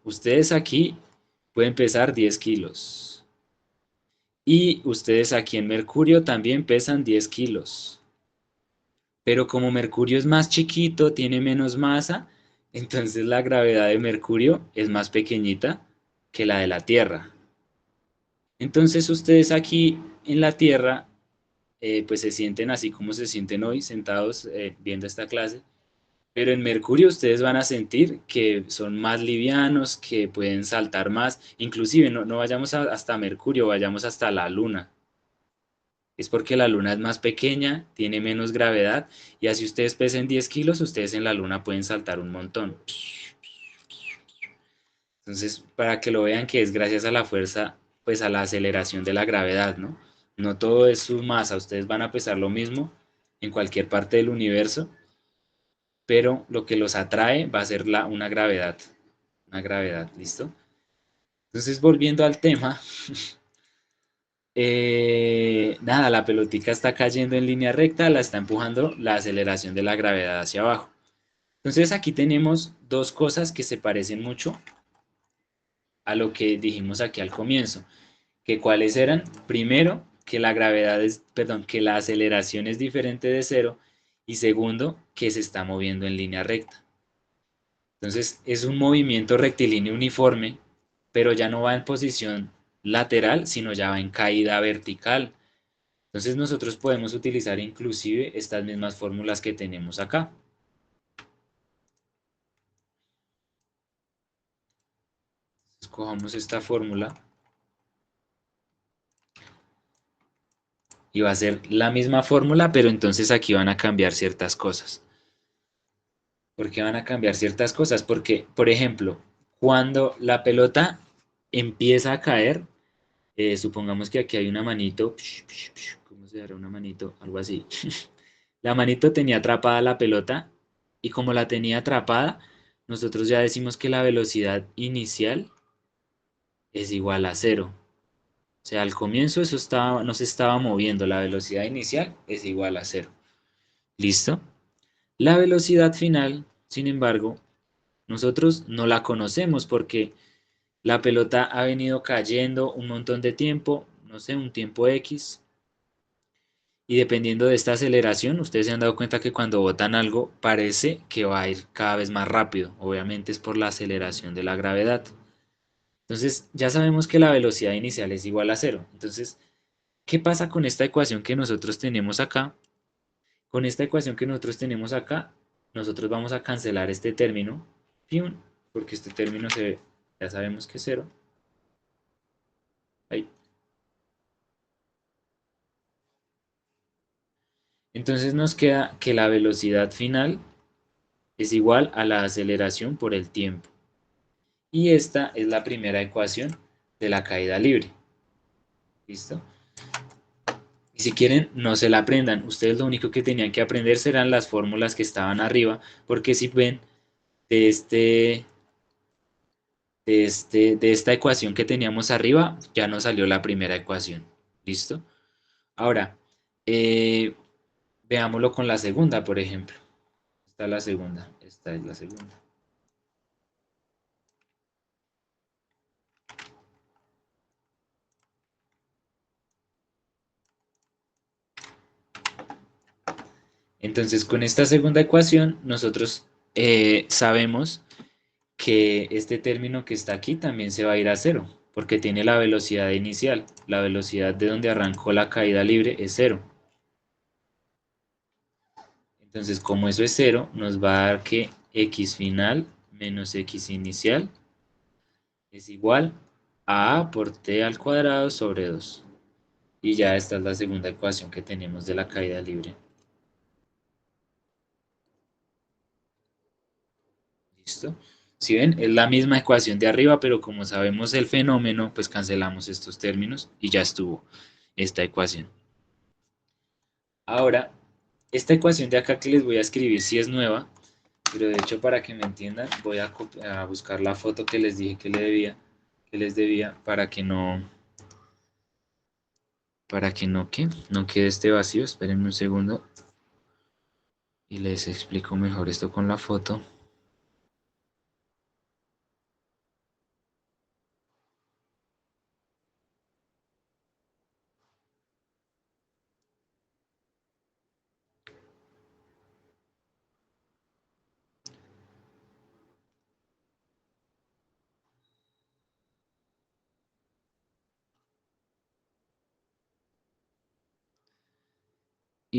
Speaker 1: Ustedes aquí pueden pesar 10 kilos. Y ustedes aquí en Mercurio también pesan 10 kilos. Pero como Mercurio es más chiquito, tiene menos masa, entonces la gravedad de Mercurio es más pequeñita que la de la Tierra. Entonces ustedes aquí en la Tierra pues se sienten así como se sienten hoy, sentados viendo esta clase, pero en Mercurio ustedes van a sentir que son más livianos, que pueden saltar más, inclusive no vayamos hasta Mercurio, vayamos hasta la Luna. Es porque la Luna es más pequeña, tiene menos gravedad, y así ustedes pesen 10 kilos, ustedes en la Luna pueden saltar un montón. Entonces, para que lo vean que es gracias a la fuerza, pues a la aceleración de la gravedad, ¿no? No todo es su masa, ustedes van a pesar lo mismo en cualquier parte del universo, pero lo que los atrae va a ser una gravedad, ¿listo? Entonces, volviendo al tema, nada, la pelotica está cayendo en línea recta, la está empujando la aceleración de la gravedad hacia abajo. Entonces, aquí tenemos dos cosas que se parecen mucho a lo que dijimos aquí al comienzo, que cuáles eran, primero, que la gravedad es, perdón, que la aceleración es diferente de cero, y segundo, que se está moviendo en línea recta. Entonces es un movimiento rectilíneo uniforme, pero ya no va en posición lateral, sino ya va en caída vertical. Entonces nosotros podemos utilizar inclusive estas mismas fórmulas que tenemos acá. Escojamos esta fórmula y va a ser la misma fórmula, pero entonces aquí van a cambiar ciertas cosas. ¿Por qué van a cambiar ciertas cosas? Porque, por ejemplo, cuando la pelota empieza a caer, supongamos que aquí hay una manito, ¿cómo se llama una manito? Algo así. La manito tenía atrapada la pelota y como la tenía atrapada, nosotros ya decimos que la velocidad inicial es igual a cero. O sea, al comienzo eso no se estaba moviendo, la velocidad inicial es igual a cero. ¿Listo? La velocidad final, sin embargo, nosotros no la conocemos porque la pelota ha venido cayendo un montón de tiempo, no sé, un tiempo X, y dependiendo de esta aceleración, ustedes se han dado cuenta que cuando botan algo parece que va a ir cada vez más rápido. Obviamente es por la aceleración de la gravedad. Entonces ya sabemos que la velocidad inicial es igual a cero. Entonces, ¿qué pasa con esta ecuación que nosotros tenemos acá? Con esta ecuación que nosotros tenemos acá, nosotros vamos a cancelar este término, porque este término ya sabemos que es cero. Ahí. Entonces nos queda que la velocidad final es igual a la aceleración por el tiempo. Y esta es la primera ecuación de la caída libre. ¿Listo? Y si quieren, no se la aprendan. Ustedes lo único que tenían que aprender serán las fórmulas que estaban arriba, porque si ven de, de esta ecuación que teníamos arriba, ya nos salió la primera ecuación. ¿Listo? Ahora, veámoslo con la segunda, por ejemplo. Esta es la segunda. Esta es la segunda. Entonces, con esta segunda ecuación, nosotros sabemos que este término que está aquí también se va a ir a cero, porque tiene la velocidad inicial. La velocidad de donde arrancó la caída libre es cero. Entonces, como eso es cero, nos va a dar que x final menos x inicial es igual a a por t al cuadrado sobre 2. Y ya esta es la segunda ecuación que tenemos de la caída libre. ¿Listo? Si ven, es la misma ecuación de arriba, pero como sabemos el fenómeno, pues cancelamos estos términos y ya estuvo esta ecuación. Ahora, esta ecuación de acá que les voy a escribir sí es nueva, pero de hecho para que me entiendan voy a buscar la foto que les dije que les debía no quede este vacío. Espérenme un segundo y les explico mejor esto con la foto.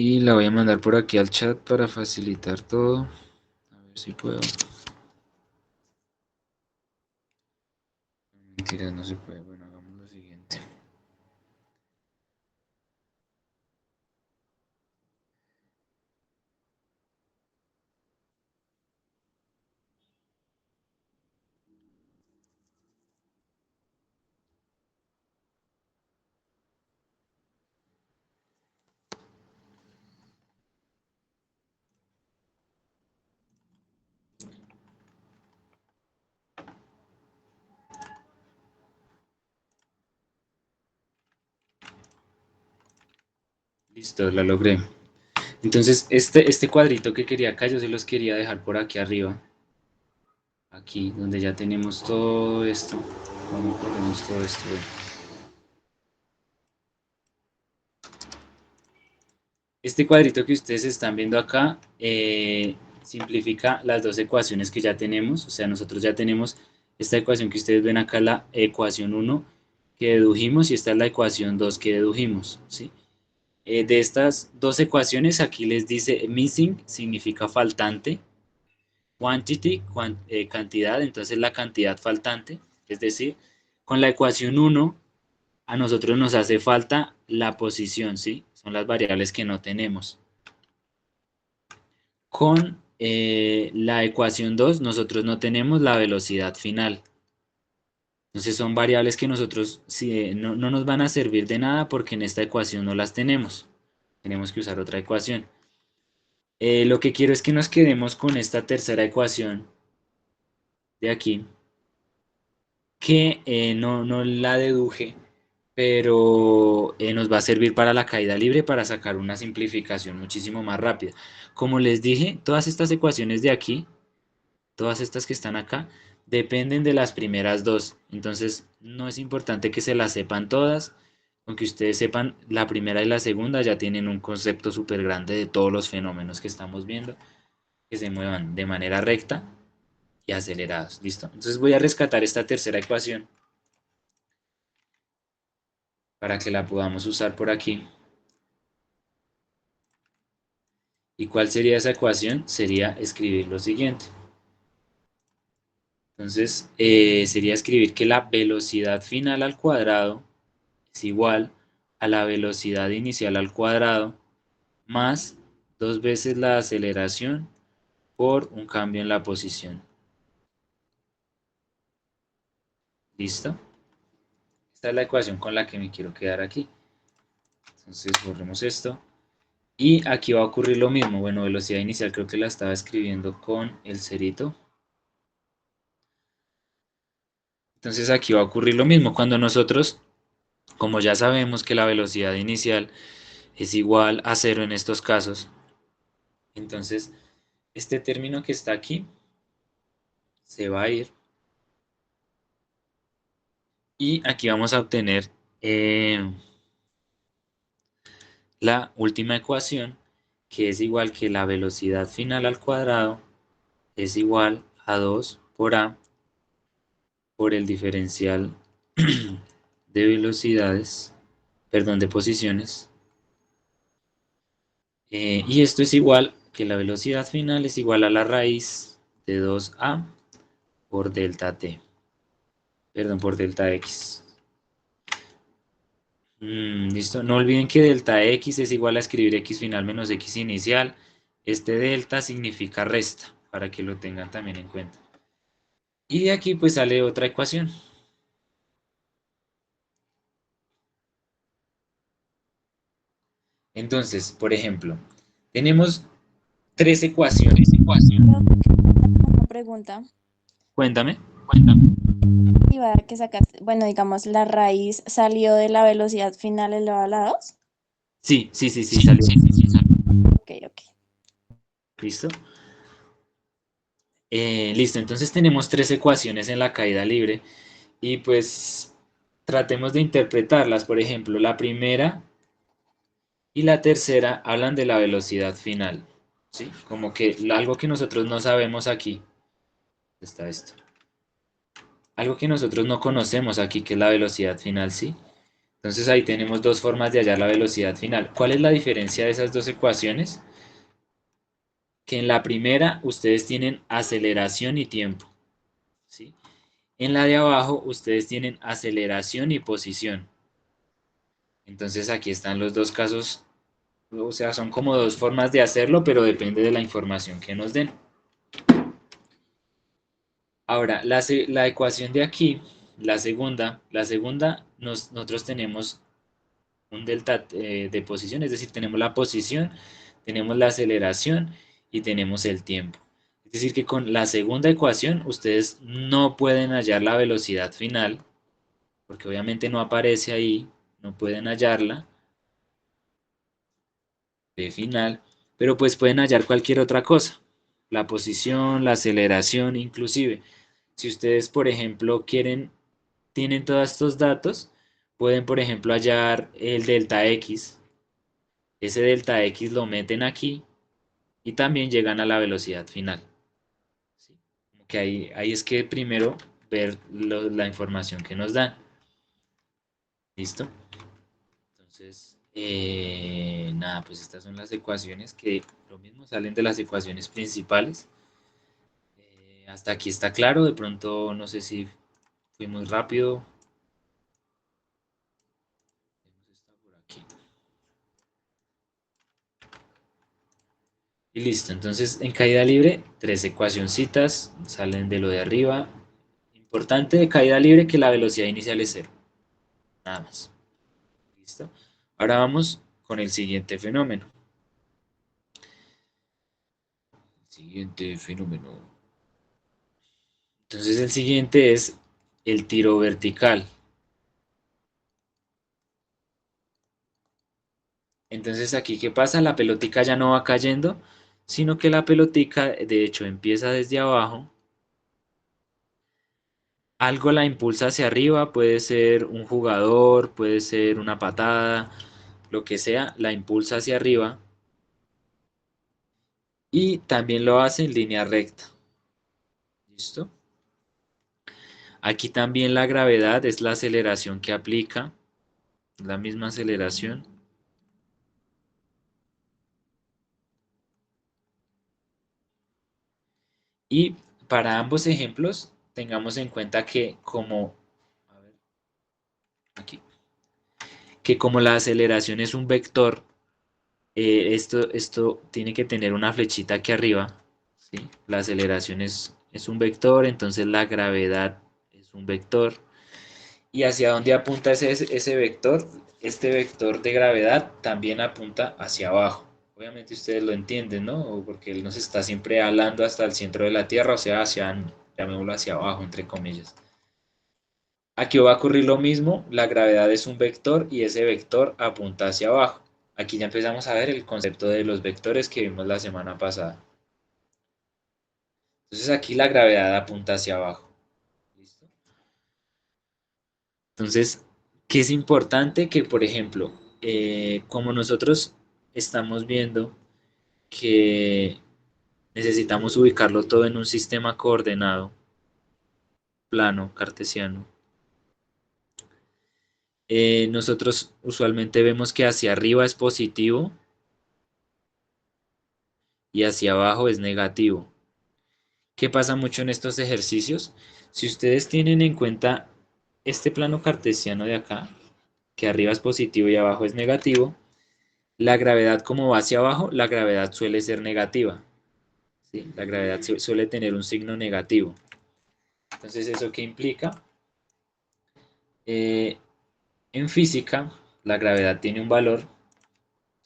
Speaker 1: Y la voy a mandar por aquí al chat para facilitar todo. A ver si puedo. Mentira, no se puede. Bueno, hagamos lo siguiente. Listo, la logré. Entonces, este cuadrito que quería acá, yo se los quería dejar por aquí arriba. Aquí, donde ya tenemos todo esto. ¿Cómo ponemos todo esto? Bueno, este cuadrito que ustedes están viendo acá simplifica las dos ecuaciones que ya tenemos. O sea, nosotros ya tenemos esta ecuación que ustedes ven acá, la ecuación 1 que dedujimos, y esta es la ecuación 2 que dedujimos, ¿sí? De estas dos ecuaciones, aquí les dice missing, significa faltante, quantity, cantidad, entonces la cantidad faltante, es decir, con la ecuación 1 a nosotros nos hace falta la posición, ¿sí? Son las variables que no tenemos. Con la ecuación 2 nosotros no tenemos la velocidad final. Entonces son variables que nosotros no nos van a servir de nada porque en esta ecuación no las tenemos. Tenemos que usar otra ecuación. Lo que quiero es que nos quedemos con esta tercera ecuación de aquí, que no la deduje, pero nos va a servir para la caída libre para sacar una simplificación muchísimo más rápida. Como les dije, todas estas ecuaciones de aquí, todas estas que están acá, dependen de las primeras dos. Entonces, no es importante que se las sepan todas. Aunque ustedes sepan la primera y la segunda, ya tienen un concepto súper grande de todos los fenómenos que estamos viendo, que se muevan de manera recta y acelerados. ¿Listo? Entonces voy a rescatar esta tercera ecuación para que la podamos usar por aquí. ¿Y cuál sería esa ecuación? Sería escribir lo siguiente. Entonces, sería escribir que la velocidad final al cuadrado es igual a la velocidad inicial al cuadrado más 2 veces la aceleración por un cambio en la posición. ¿Listo? Esta es la ecuación con la que me quiero quedar aquí. Entonces, borremos esto. Y aquí va a ocurrir lo mismo. Bueno, velocidad inicial creo que la estaba escribiendo con el cerito. Entonces aquí va a ocurrir lo mismo. Cuando nosotros, como ya sabemos que la velocidad inicial es igual a 0 en estos casos, entonces este término que está aquí se va a ir. Y aquí vamos a obtener la última ecuación, que es igual que la velocidad final al cuadrado es igual a 2 por a por el diferencial de velocidades, perdón, de posiciones. Y esto es igual que la velocidad final es igual a la raíz de 2a por delta t, perdón, por delta x. Listo, no olviden que delta x es igual a escribir x final menos x inicial. Este delta significa resta, para que lo tengan también en cuenta. Y de aquí pues sale otra ecuación. Entonces, por ejemplo, tenemos tres ecuaciones.
Speaker 8: Una pregunta.
Speaker 1: Cuéntame.
Speaker 8: Iba que sacaste, bueno, digamos, la raíz salió de la velocidad final elevada a la 2.
Speaker 1: Sí, salió.
Speaker 8: Ok, ok.
Speaker 1: ¿Listo? Listo, entonces tenemos tres ecuaciones en la caída libre y pues tratemos de interpretarlas. Por ejemplo, la primera y la tercera hablan de la velocidad final, ¿sí? Como que algo que nosotros no sabemos aquí. Está esto. Algo que nosotros no conocemos aquí, que es la velocidad final, ¿sí? Entonces ahí tenemos dos formas de hallar la velocidad final. ¿Cuál es la diferencia de esas dos ecuaciones? Que en la primera ustedes tienen aceleración y tiempo, ¿sí? En la de abajo ustedes tienen aceleración y posición. Entonces aquí están los dos casos, o sea, son como dos formas de hacerlo, pero depende de la información que nos den. Ahora, la ecuación de aquí, la segunda nosotros tenemos un delta de posición, es decir, tenemos la posición, tenemos la aceleración y tenemos el tiempo. Es decir, que con la segunda ecuación ustedes no pueden hallar la velocidad final, porque obviamente no aparece ahí, no pueden hallarla de final, pero pues pueden hallar cualquier otra cosa, la posición, la aceleración, inclusive. Si ustedes, por ejemplo, tienen todos estos datos, pueden, por ejemplo, hallar el delta X. Ese delta X lo meten aquí y también llegan a la velocidad final. ¿Sí? Como que ahí es que primero ver la información que nos dan. ¿Listo? Entonces, nada, pues estas son las ecuaciones que lo mismo salen de las ecuaciones principales. Hasta aquí está claro, de pronto no sé si fui muy rápido. Está por aquí. Y listo, entonces en caída libre, tres ecuacioncitas salen de lo de arriba. Importante de caída libre que la velocidad inicial es cero. Nada más. ¿Listo? Ahora vamos con el siguiente fenómeno. Siguiente fenómeno. Entonces el siguiente es el tiro vertical. Entonces aquí, ¿qué pasa? La pelotica ya no va cayendo, sino que la pelotica, de hecho, empieza desde abajo. Algo la impulsa hacia arriba, puede ser un jugador, puede ser una patada, lo que sea, la impulsa hacia arriba. Y también lo hace en línea recta. ¿Listo? Aquí también la gravedad es la aceleración que aplica, la misma aceleración. Y para ambos ejemplos, tengamos en cuenta que a ver, aquí, que como la aceleración es un vector, esto tiene que tener una flechita aquí arriba, ¿sí? La aceleración es un vector, entonces la gravedad es un vector. ¿Y hacia dónde apunta ese vector? Este vector de gravedad también apunta hacia abajo. Obviamente ustedes lo entienden, ¿no? Porque él nos está siempre hablando hasta el centro de la Tierra, o sea, llamémoslo hacia abajo, entre comillas. Aquí va a ocurrir lo mismo, la gravedad es un vector y ese vector apunta hacia abajo. Aquí ya empezamos a ver el concepto de los vectores que vimos la semana pasada. Entonces aquí la gravedad apunta hacia abajo. ¿Listo? Entonces, ¿qué es importante? Que, por ejemplo, como nosotros estamos viendo que necesitamos ubicarlo todo en un sistema coordenado, plano, cartesiano, nosotros usualmente vemos que hacia arriba es positivo y hacia abajo es negativo. ¿Qué pasa mucho en estos ejercicios? Si ustedes tienen en cuenta este plano cartesiano de acá, que arriba es positivo y abajo es negativo, la gravedad como va hacia abajo, la gravedad suele ser negativa. ¿Sí? La gravedad suele tener un signo negativo. Entonces, ¿eso qué implica? En física, la gravedad tiene un valor,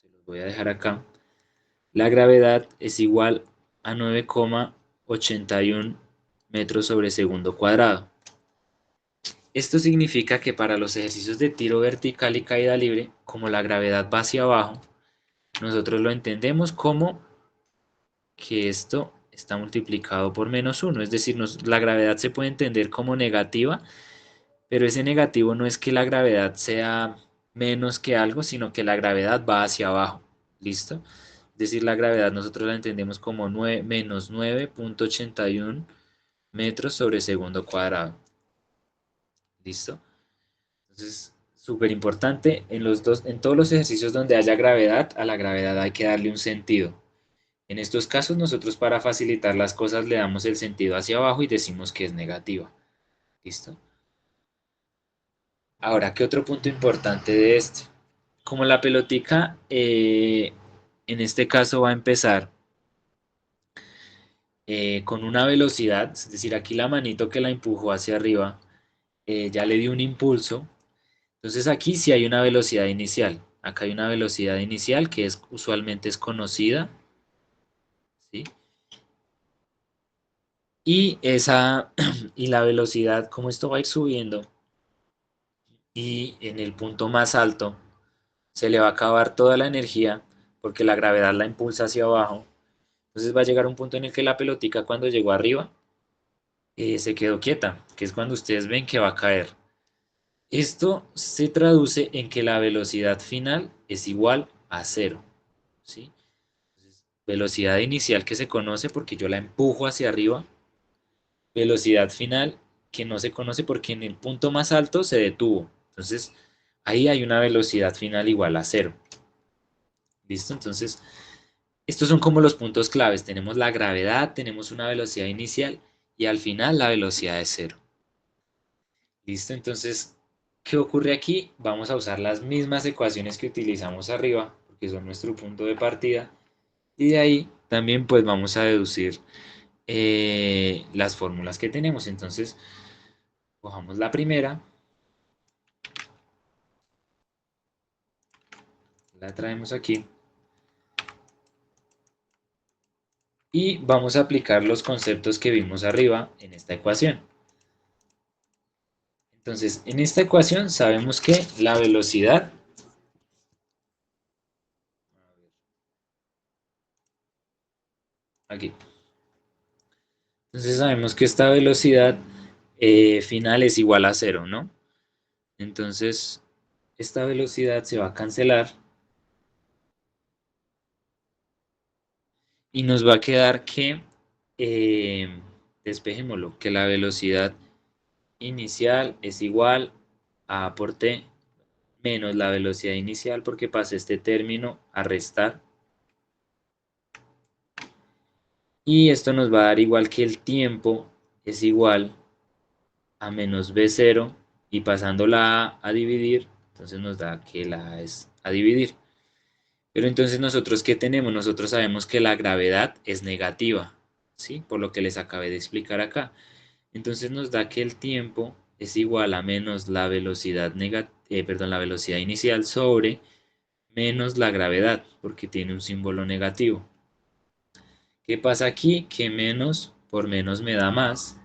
Speaker 1: se los voy a dejar acá. La gravedad es igual a 9,81 metros sobre segundo cuadrado. Esto significa que para los ejercicios de tiro vertical y caída libre, como la gravedad va hacia abajo, nosotros lo entendemos como que esto está multiplicado por -1, es decir, la gravedad se puede entender como negativa, pero ese negativo no es que la gravedad sea menos que algo, sino que la gravedad va hacia abajo, ¿listo? Es decir, la gravedad nosotros la entendemos como menos 9,81 metros sobre segundo cuadrado, ¿listo? Entonces, súper importante, en todos los ejercicios donde haya gravedad, a la gravedad hay que darle un sentido. En estos casos nosotros para facilitar las cosas le damos el sentido hacia abajo y decimos que es negativa. ¿Listo? Ahora, ¿qué otro punto importante de este? Como la pelotica en este caso va a empezar con una velocidad, es decir, aquí la manito que la empujó hacia arriba ya le dio un impulso, entonces aquí sí hay una velocidad inicial. Acá hay una velocidad inicial que usualmente es conocida, ¿sí? Y y la velocidad, como esto va a ir subiendo y en el punto más alto se le va a acabar toda la energía porque la gravedad la impulsa hacia abajo. Entonces va a llegar un punto en el que la pelotica cuando llegó arriba se quedó quieta, que es cuando ustedes ven que va a caer. Esto se traduce en que la velocidad final es igual a cero, ¿sí? Entonces, velocidad inicial que se conoce porque yo la empujo hacia arriba, velocidad final que no se conoce porque en el punto más alto se detuvo. Entonces, ahí hay una velocidad final igual a cero. ¿Listo? Entonces, estos son como los puntos claves. Tenemos la gravedad, tenemos una velocidad inicial y al final la velocidad es cero. ¿Listo? Entonces, ¿qué ocurre aquí? Vamos a usar las mismas ecuaciones que utilizamos arriba, porque son nuestro punto de partida. Y de ahí también pues vamos a deducir las fórmulas que tenemos. Entonces, cojamos la primera, la traemos aquí y vamos a aplicar los conceptos que vimos arriba en esta ecuación. Entonces, en esta ecuación sabemos que la velocidad aquí. Entonces sabemos que esta velocidad final es igual a cero, ¿no? Entonces, esta velocidad se va a cancelar y nos va a quedar que, despejémoslo, que la velocidad inicial es igual a A por T menos la velocidad inicial porque pasé este término a restar. Y esto nos va a dar igual que el tiempo es igual a menos B0 y pasando la A a dividir, entonces nos da que la A es a dividir. Pero entonces nosotros, ¿qué tenemos? Nosotros sabemos que la gravedad es negativa, ¿sí? Por lo que les acabé de explicar acá. Entonces nos da que el tiempo es igual a menos la velocidad, la velocidad inicial sobre menos la gravedad, porque tiene un símbolo negativo. ¿Qué pasa aquí? Que menos por menos me da más.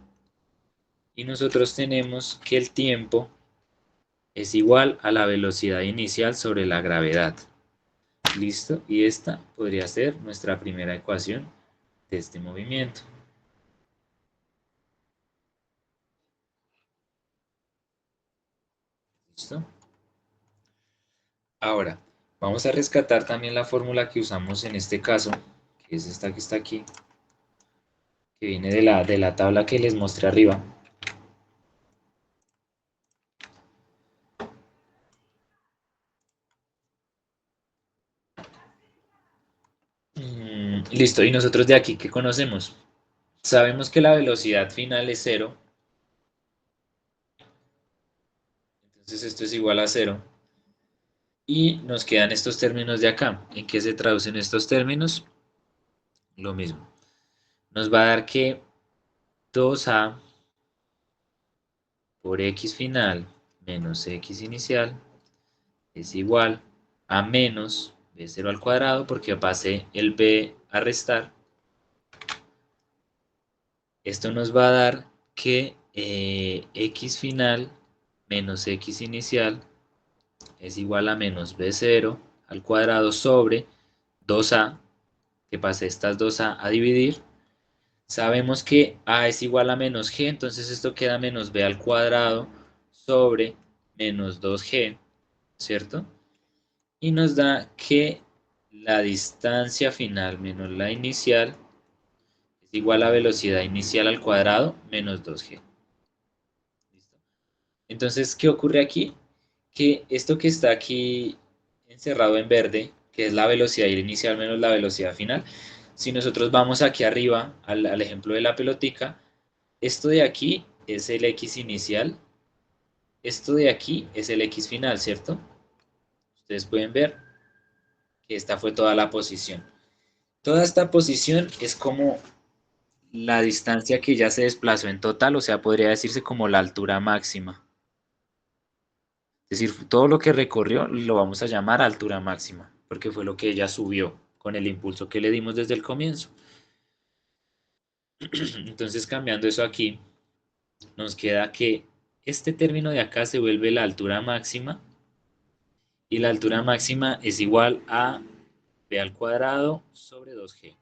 Speaker 1: Y nosotros tenemos que el tiempo es igual a la velocidad inicial sobre la gravedad. ¿Listo? Y esta podría ser nuestra primera ecuación de este movimiento. ¿Listo? Ahora, vamos a rescatar también la fórmula que usamos en este caso, que es esta que está aquí, que viene de la tabla que les mostré arriba. Listo, y nosotros de aquí, ¿qué conocemos? Sabemos que la velocidad final es cero. Entonces esto es igual a cero. Y nos quedan estos términos de acá. ¿En qué se traducen estos términos? Lo mismo. Nos va a dar que 2a por x final menos x inicial es igual a menos b0 al cuadrado porque pasé el b a restar. Esto nos va a dar que x final menos x inicial es igual a menos b0 al cuadrado sobre 2a, que pasé estas 2a a dividir. Sabemos que a es igual a menos g, entonces esto queda menos b al cuadrado sobre menos 2g, ¿cierto? Y nos da que la distancia final menos la inicial es igual a velocidad inicial al cuadrado menos 2g. ¿Listo? Entonces, ¿qué ocurre aquí? que esto que está aquí encerrado en verde, que es la velocidad inicial menos la velocidad final, si nosotros vamos aquí arriba al ejemplo de la pelotica, esto de aquí es el X inicial, esto de aquí es el X final, ¿cierto? Ustedes pueden ver que esta fue toda la posición. Toda esta posición es como la distancia que ya se desplazó en total, o sea, podría decirse como la altura máxima. Es decir, todo lo que recorrió lo vamos a llamar altura máxima, porque fue lo que ella subió con el impulso que le dimos desde el comienzo. Entonces, cambiando eso aquí, nos queda que este término de acá se vuelve la altura máxima, y la altura máxima es igual a b al cuadrado sobre 2g.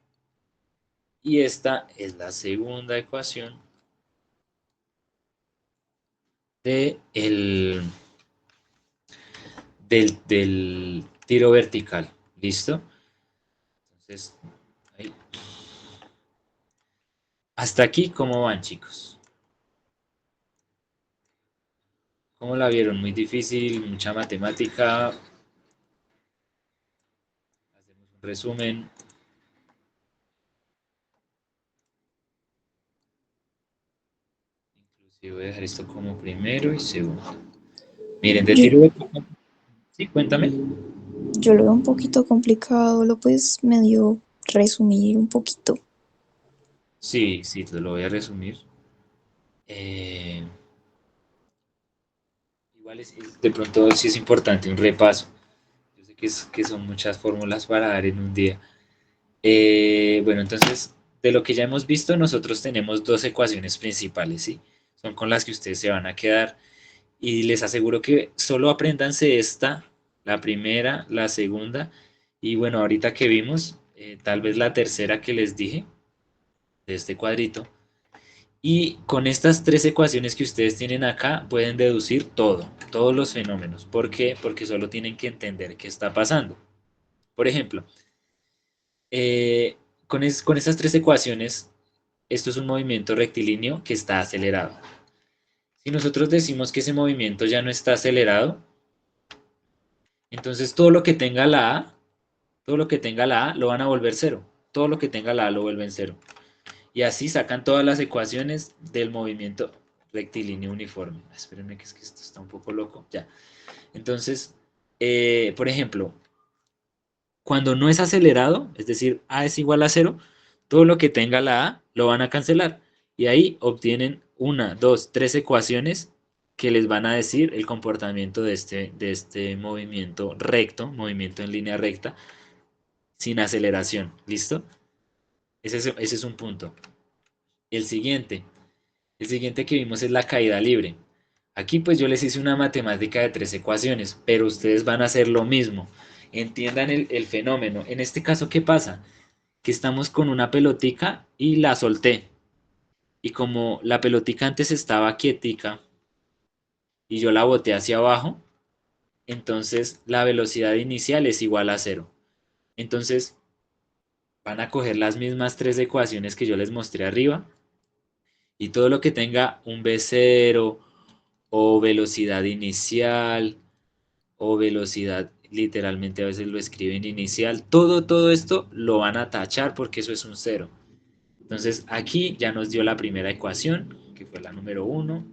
Speaker 1: Y esta es la segunda ecuación de del tiro vertical. ¿Listo? Entonces, ahí. Hasta aquí, ¿cómo van, chicos? ¿Cómo la vieron? Muy difícil, mucha matemática. Hacemos un resumen. Inclusive voy a dejar esto como primero y segundo. Miren, de tiro vertical. Sí, cuéntame.
Speaker 9: Yo lo veo un poquito complicado, lo puedes medio resumir un poquito.
Speaker 1: Sí, sí, te lo voy a resumir. Igual de pronto sí es importante un repaso. Yo sé que son muchas fórmulas para dar en un día. Bueno, entonces, de lo que ya hemos visto, nosotros tenemos dos ecuaciones principales, ¿sí? Son con las que ustedes se van a quedar. Y les aseguro que solo apréndanse esta, la primera, la segunda, y bueno, ahorita que vimos, tal vez la tercera que les dije, de este cuadrito. Y con estas tres ecuaciones que ustedes tienen acá, pueden deducir todo, todos los fenómenos. ¿Por qué? Porque solo tienen que entender qué está pasando. Por ejemplo, con estas tres ecuaciones, esto es un movimiento rectilíneo que está acelerado. Si nosotros decimos que ese movimiento ya no está acelerado, entonces todo lo que tenga la A, todo lo que tenga la A lo van a volver cero. Todo lo que tenga la A lo vuelven cero. Y así sacan todas las ecuaciones del movimiento rectilíneo uniforme. Espérenme que es que esto está un poco loco. Ya. Entonces, por ejemplo, cuando no es acelerado, es decir, A es igual a cero, todo lo que tenga la A lo van a cancelar. Y ahí obtienen una, dos, tres ecuaciones que les van a decir el comportamiento de este movimiento recto, movimiento en línea recta, sin aceleración. ¿Listo? Ese es un punto. El siguiente que vimos es la caída libre. Aquí pues yo les hice una matemática de tres ecuaciones, pero ustedes van a hacer lo mismo. Entiendan el fenómeno. En este caso, ¿qué pasa? Que estamos con una pelotica y la solté. Y como la pelotica antes estaba quietica y yo la boté hacia abajo, entonces la velocidad inicial es igual a cero. Entonces van a coger las mismas tres ecuaciones que yo les mostré arriba y todo lo que tenga un V0 o velocidad inicial o velocidad, literalmente a veces lo escriben inicial, todo esto lo van a tachar porque eso es un cero. Entonces aquí ya nos dio la primera ecuación, que fue la número 1.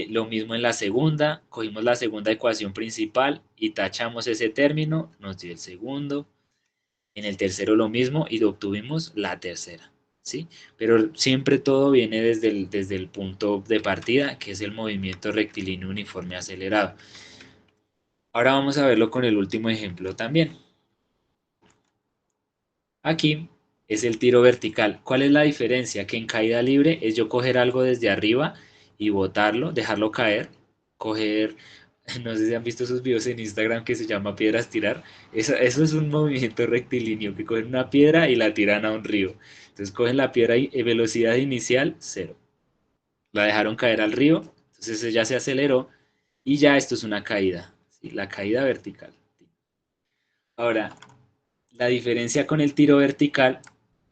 Speaker 1: Lo mismo en la segunda, cogimos la segunda ecuación principal y tachamos ese término, nos dio el segundo. En el tercero lo mismo y obtuvimos la tercera. ¿Sí? Pero siempre todo viene desde el punto de partida, que es el movimiento rectilíneo uniforme acelerado. Ahora vamos a verlo con el último ejemplo también. Aquí es el tiro vertical. ¿Cuál es la diferencia? Que en caída libre es yo coger algo desde arriba y botarlo, dejarlo caer, coger, no sé si han visto esos videos en Instagram que se llama piedras tirar. Eso es un movimiento rectilíneo, que cogen una piedra y la tiran a un río. Entonces cogen la piedra y velocidad inicial, cero. La dejaron caer al río, entonces ya se aceleró y ya esto es una caída, ¿sí? La caída vertical. Ahora, la diferencia con el tiro vertical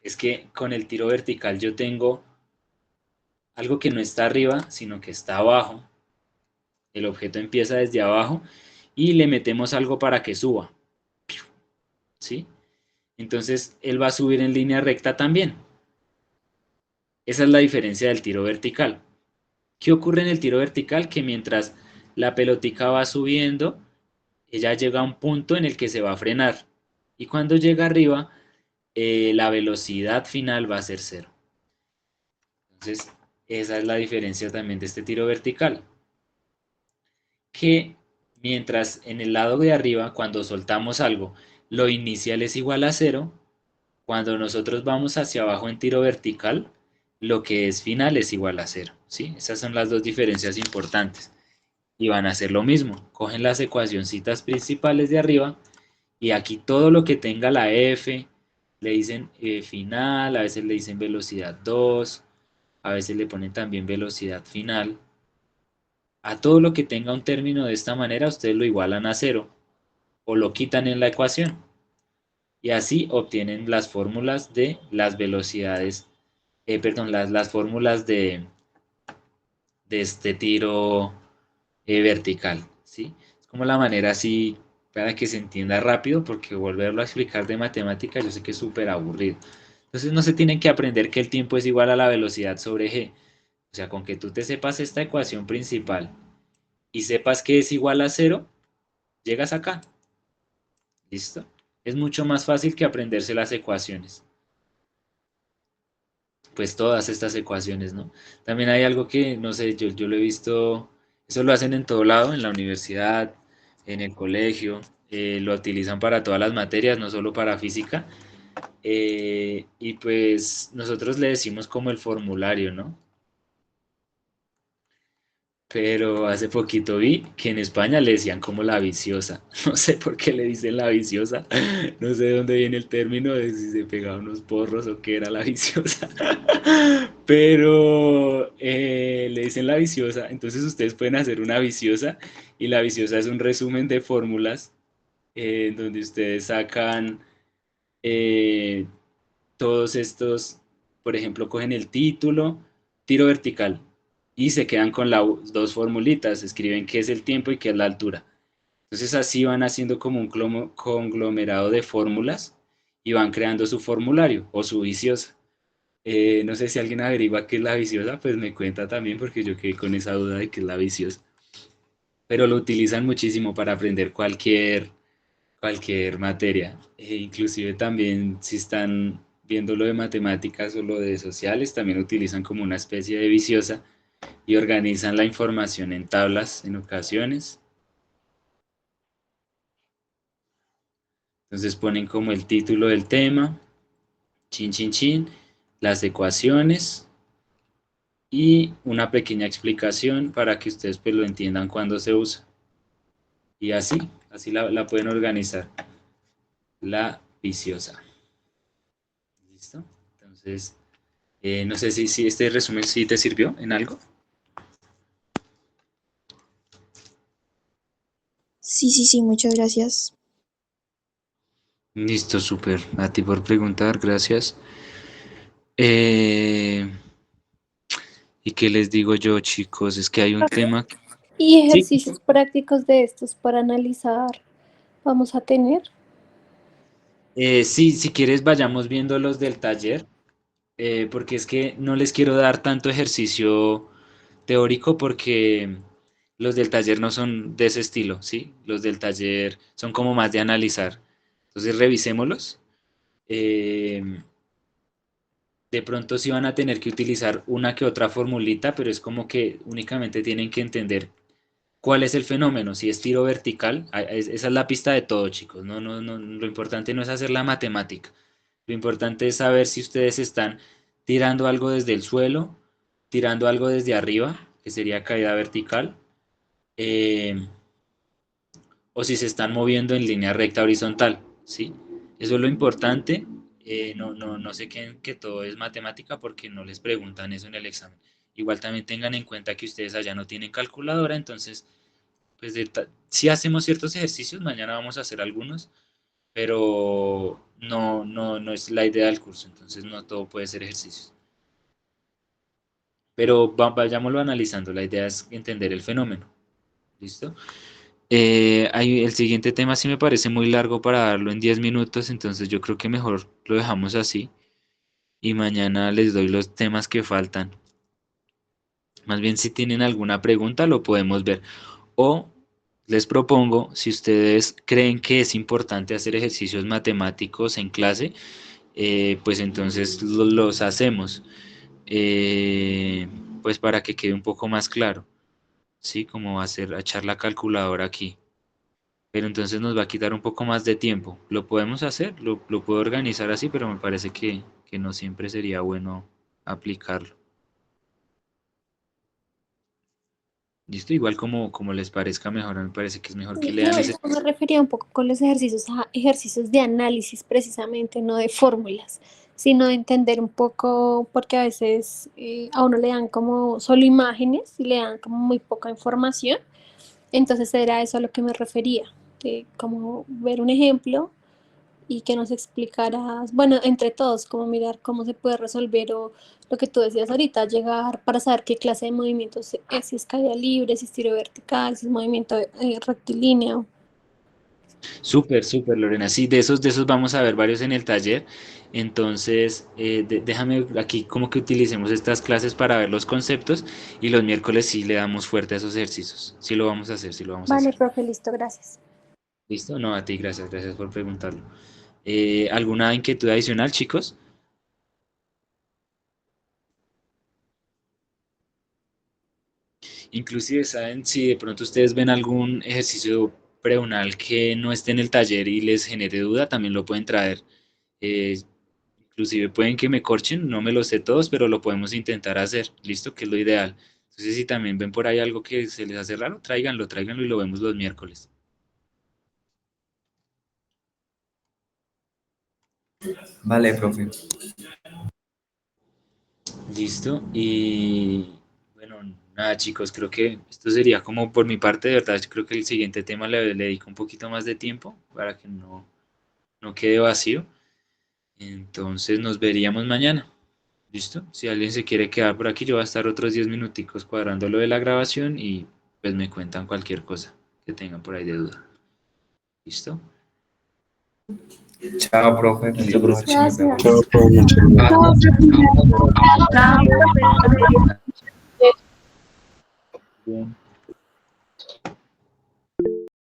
Speaker 1: es que con el tiro vertical yo tengo algo que no está arriba, sino que está abajo. El objeto empieza desde abajo y le metemos algo para que suba, ¿sí? Entonces él va a subir en línea recta también. Esa es la diferencia del tiro vertical. ¿Qué ocurre en el tiro vertical? Que mientras la pelotica va subiendo, ella llega a un punto en el que se va a frenar. Y cuando llega arriba, la velocidad final va a ser cero. Entonces, esa es la diferencia también de este tiro vertical. Que mientras en el lado de arriba, cuando soltamos algo, lo inicial es igual a cero, cuando nosotros vamos hacia abajo en tiro vertical, lo que es final es igual a cero, ¿sí? Esas son las dos diferencias importantes. Y van a hacer lo mismo. Cogen las ecuacioncitas principales de arriba y aquí todo lo que tenga la F, le dicen final, a veces le dicen velocidad 2, a veces le ponen también velocidad final. A todo lo que tenga un término de esta manera, ustedes lo igualan a cero o lo quitan en la ecuación. Y así obtienen las fórmulas de las velocidades, perdón, las fórmulas de este tiro vertical, ¿sí? Es como la manera así para que se entienda rápido, porque volverlo a explicar de matemática yo sé que es súper aburrido. Entonces no se tienen que aprender que el tiempo es igual a la velocidad sobre g. O sea, con que tú te sepas esta ecuación principal y sepas que es igual a cero, llegas acá. ¿Listo? Es mucho más fácil que aprenderse las ecuaciones. Pues todas estas ecuaciones, ¿no? También hay algo que, no sé, yo lo he visto, eso lo hacen en todo lado, en la universidad, en el colegio, lo utilizan para todas las materias, no solo para física, y pues nosotros le decimos como el formulario, ¿no? Pero hace poquito vi que en España le decían como la viciosa. No sé por qué le dicen la viciosa. No sé de dónde viene el término, de si se pegaba unos porros o qué era la viciosa. Pero le dicen la viciosa. Entonces ustedes pueden hacer una viciosa y la viciosa es un resumen de fórmulas donde ustedes sacan eh, todos estos, por ejemplo, cogen el título, tiro vertical, y se quedan con las dos formulitas, escriben qué es el tiempo y qué es la altura. Entonces así van haciendo como un conglomerado de fórmulas y van creando su formulario o su viciosa. No sé si alguien averigua qué es la viciosa, pues me cuenta también porque yo quedé con esa duda de qué es la viciosa. Pero lo utilizan muchísimo para aprender cualquier materia. Inclusive también si están viendo lo de matemáticas o lo de sociales, también utilizan como una especie de viciosa y organizan la información en tablas en ocasiones. Entonces ponen como el título del tema, chin, chin, chin, las ecuaciones y una pequeña explicación para que ustedes pues lo entiendan cuando se usa. Y así la pueden organizar, la viciosa. ¿Listo? Entonces, no sé si este resumen sí te sirvió en algo.
Speaker 9: Sí, sí, sí, muchas gracias.
Speaker 1: Listo, súper. A ti por preguntar, gracias. Eh, ¿Y qué les digo yo, chicos? Es que hay un tema.
Speaker 6: Y
Speaker 1: Sí.
Speaker 6: ejercicios prácticos de estos para analizar vamos a tener.
Speaker 1: Sí, si quieres vayamos viendo los del taller, porque es que no les quiero dar tanto ejercicio teórico porque los del taller no son de ese estilo, ¿sí? Los del taller son como más de analizar. Entonces revisémoslos. Eh, de pronto sí van a tener que utilizar una que otra formulita, pero es como que únicamente tienen que entender cuál es el fenómeno, si es tiro vertical, esa es la pista de todo, chicos. No, lo importante no es hacer la matemática. Lo importante es saber si ustedes están tirando algo desde el suelo, tirando algo desde arriba, que sería caída vertical, eh, o si se están moviendo en línea recta horizontal, ¿sí? Eso es lo importante. No sé que todo es matemática porque no les preguntan eso en el examen. Igual también tengan en cuenta que ustedes allá no tienen calculadora, entonces, pues sí hacemos ciertos ejercicios, mañana vamos a hacer algunos, pero no es la idea del curso, entonces no todo puede ser ejercicios. Pero vayámoslo analizando, la idea es entender el fenómeno. ¿Listo? El siguiente tema sí me parece muy largo para darlo en 10 minutos, entonces yo creo que mejor lo dejamos así y mañana les doy los temas que faltan. Más bien, si tienen alguna pregunta, lo podemos ver. O les propongo, si ustedes creen que es importante hacer ejercicios matemáticos en clase, pues entonces los hacemos, pues para que quede un poco más claro, ¿sí? Como hacer, echar la calculadora aquí. Pero entonces nos va a quitar un poco más de tiempo. Lo podemos hacer, lo puedo organizar así, pero me parece que no siempre sería bueno aplicarlo. Listo, igual como les parezca mejor, a mí me parece que es mejor que lean
Speaker 6: No,
Speaker 1: ese.
Speaker 6: yo me refería un poco con los ejercicios a ejercicios de análisis precisamente, no de fórmulas, sino de entender un poco, porque a veces a uno le dan como solo imágenes y le dan como muy poca información. Entonces era eso a lo que me refería, de como ver un ejemplo y que nos explicaras, bueno, entre todos, como mirar cómo se puede resolver o lo que tú decías ahorita, llegar para saber qué clase de movimientos es, si es caída libre, si es tiro vertical, si es movimiento rectilíneo.
Speaker 1: Súper, súper, Lorena. Sí, de esos vamos a ver varios en el taller. Entonces, déjame aquí como que utilicemos estas clases para ver los conceptos y los miércoles sí le damos fuerte a esos ejercicios. Sí lo vamos a hacer, sí lo vamos a
Speaker 6: Vale,
Speaker 1: hacer.
Speaker 6: profe, listo, gracias.
Speaker 1: ¿Listo? No, a ti, gracias, gracias por preguntarlo. ¿Alguna inquietud adicional, chicos? Inclusive, ¿saben? Si de pronto ustedes ven algún ejercicio preunal que no esté en el taller y les genere duda, también lo pueden traer. Eh, Inclusive pueden que me corchen, no me lo sé todos, pero lo podemos intentar hacer, ¿listo? Que es lo ideal. Entonces, si también ven por ahí algo que se les hace raro, tráiganlo, tráiganlo y lo vemos los miércoles.
Speaker 2: Vale, profe.
Speaker 1: ¿Listo? Y bueno, nada chicos, creo que esto sería como por mi parte, de verdad, yo creo que el siguiente tema le dedico un poquito más de tiempo para que no quede vacío. Entonces nos veríamos mañana. ¿Listo? Si alguien se quiere quedar por aquí, yo voy a estar otros 10 minuticos cuadrando lo de la grabación y pues me cuentan cualquier cosa que tengan por ahí de duda. ¿Listo?
Speaker 2: Chao, profe.
Speaker 1: Listo,
Speaker 2: Feliz
Speaker 1: profe.
Speaker 2: noche. Nos vemos.
Speaker 6: Gracias.
Speaker 1: Bien.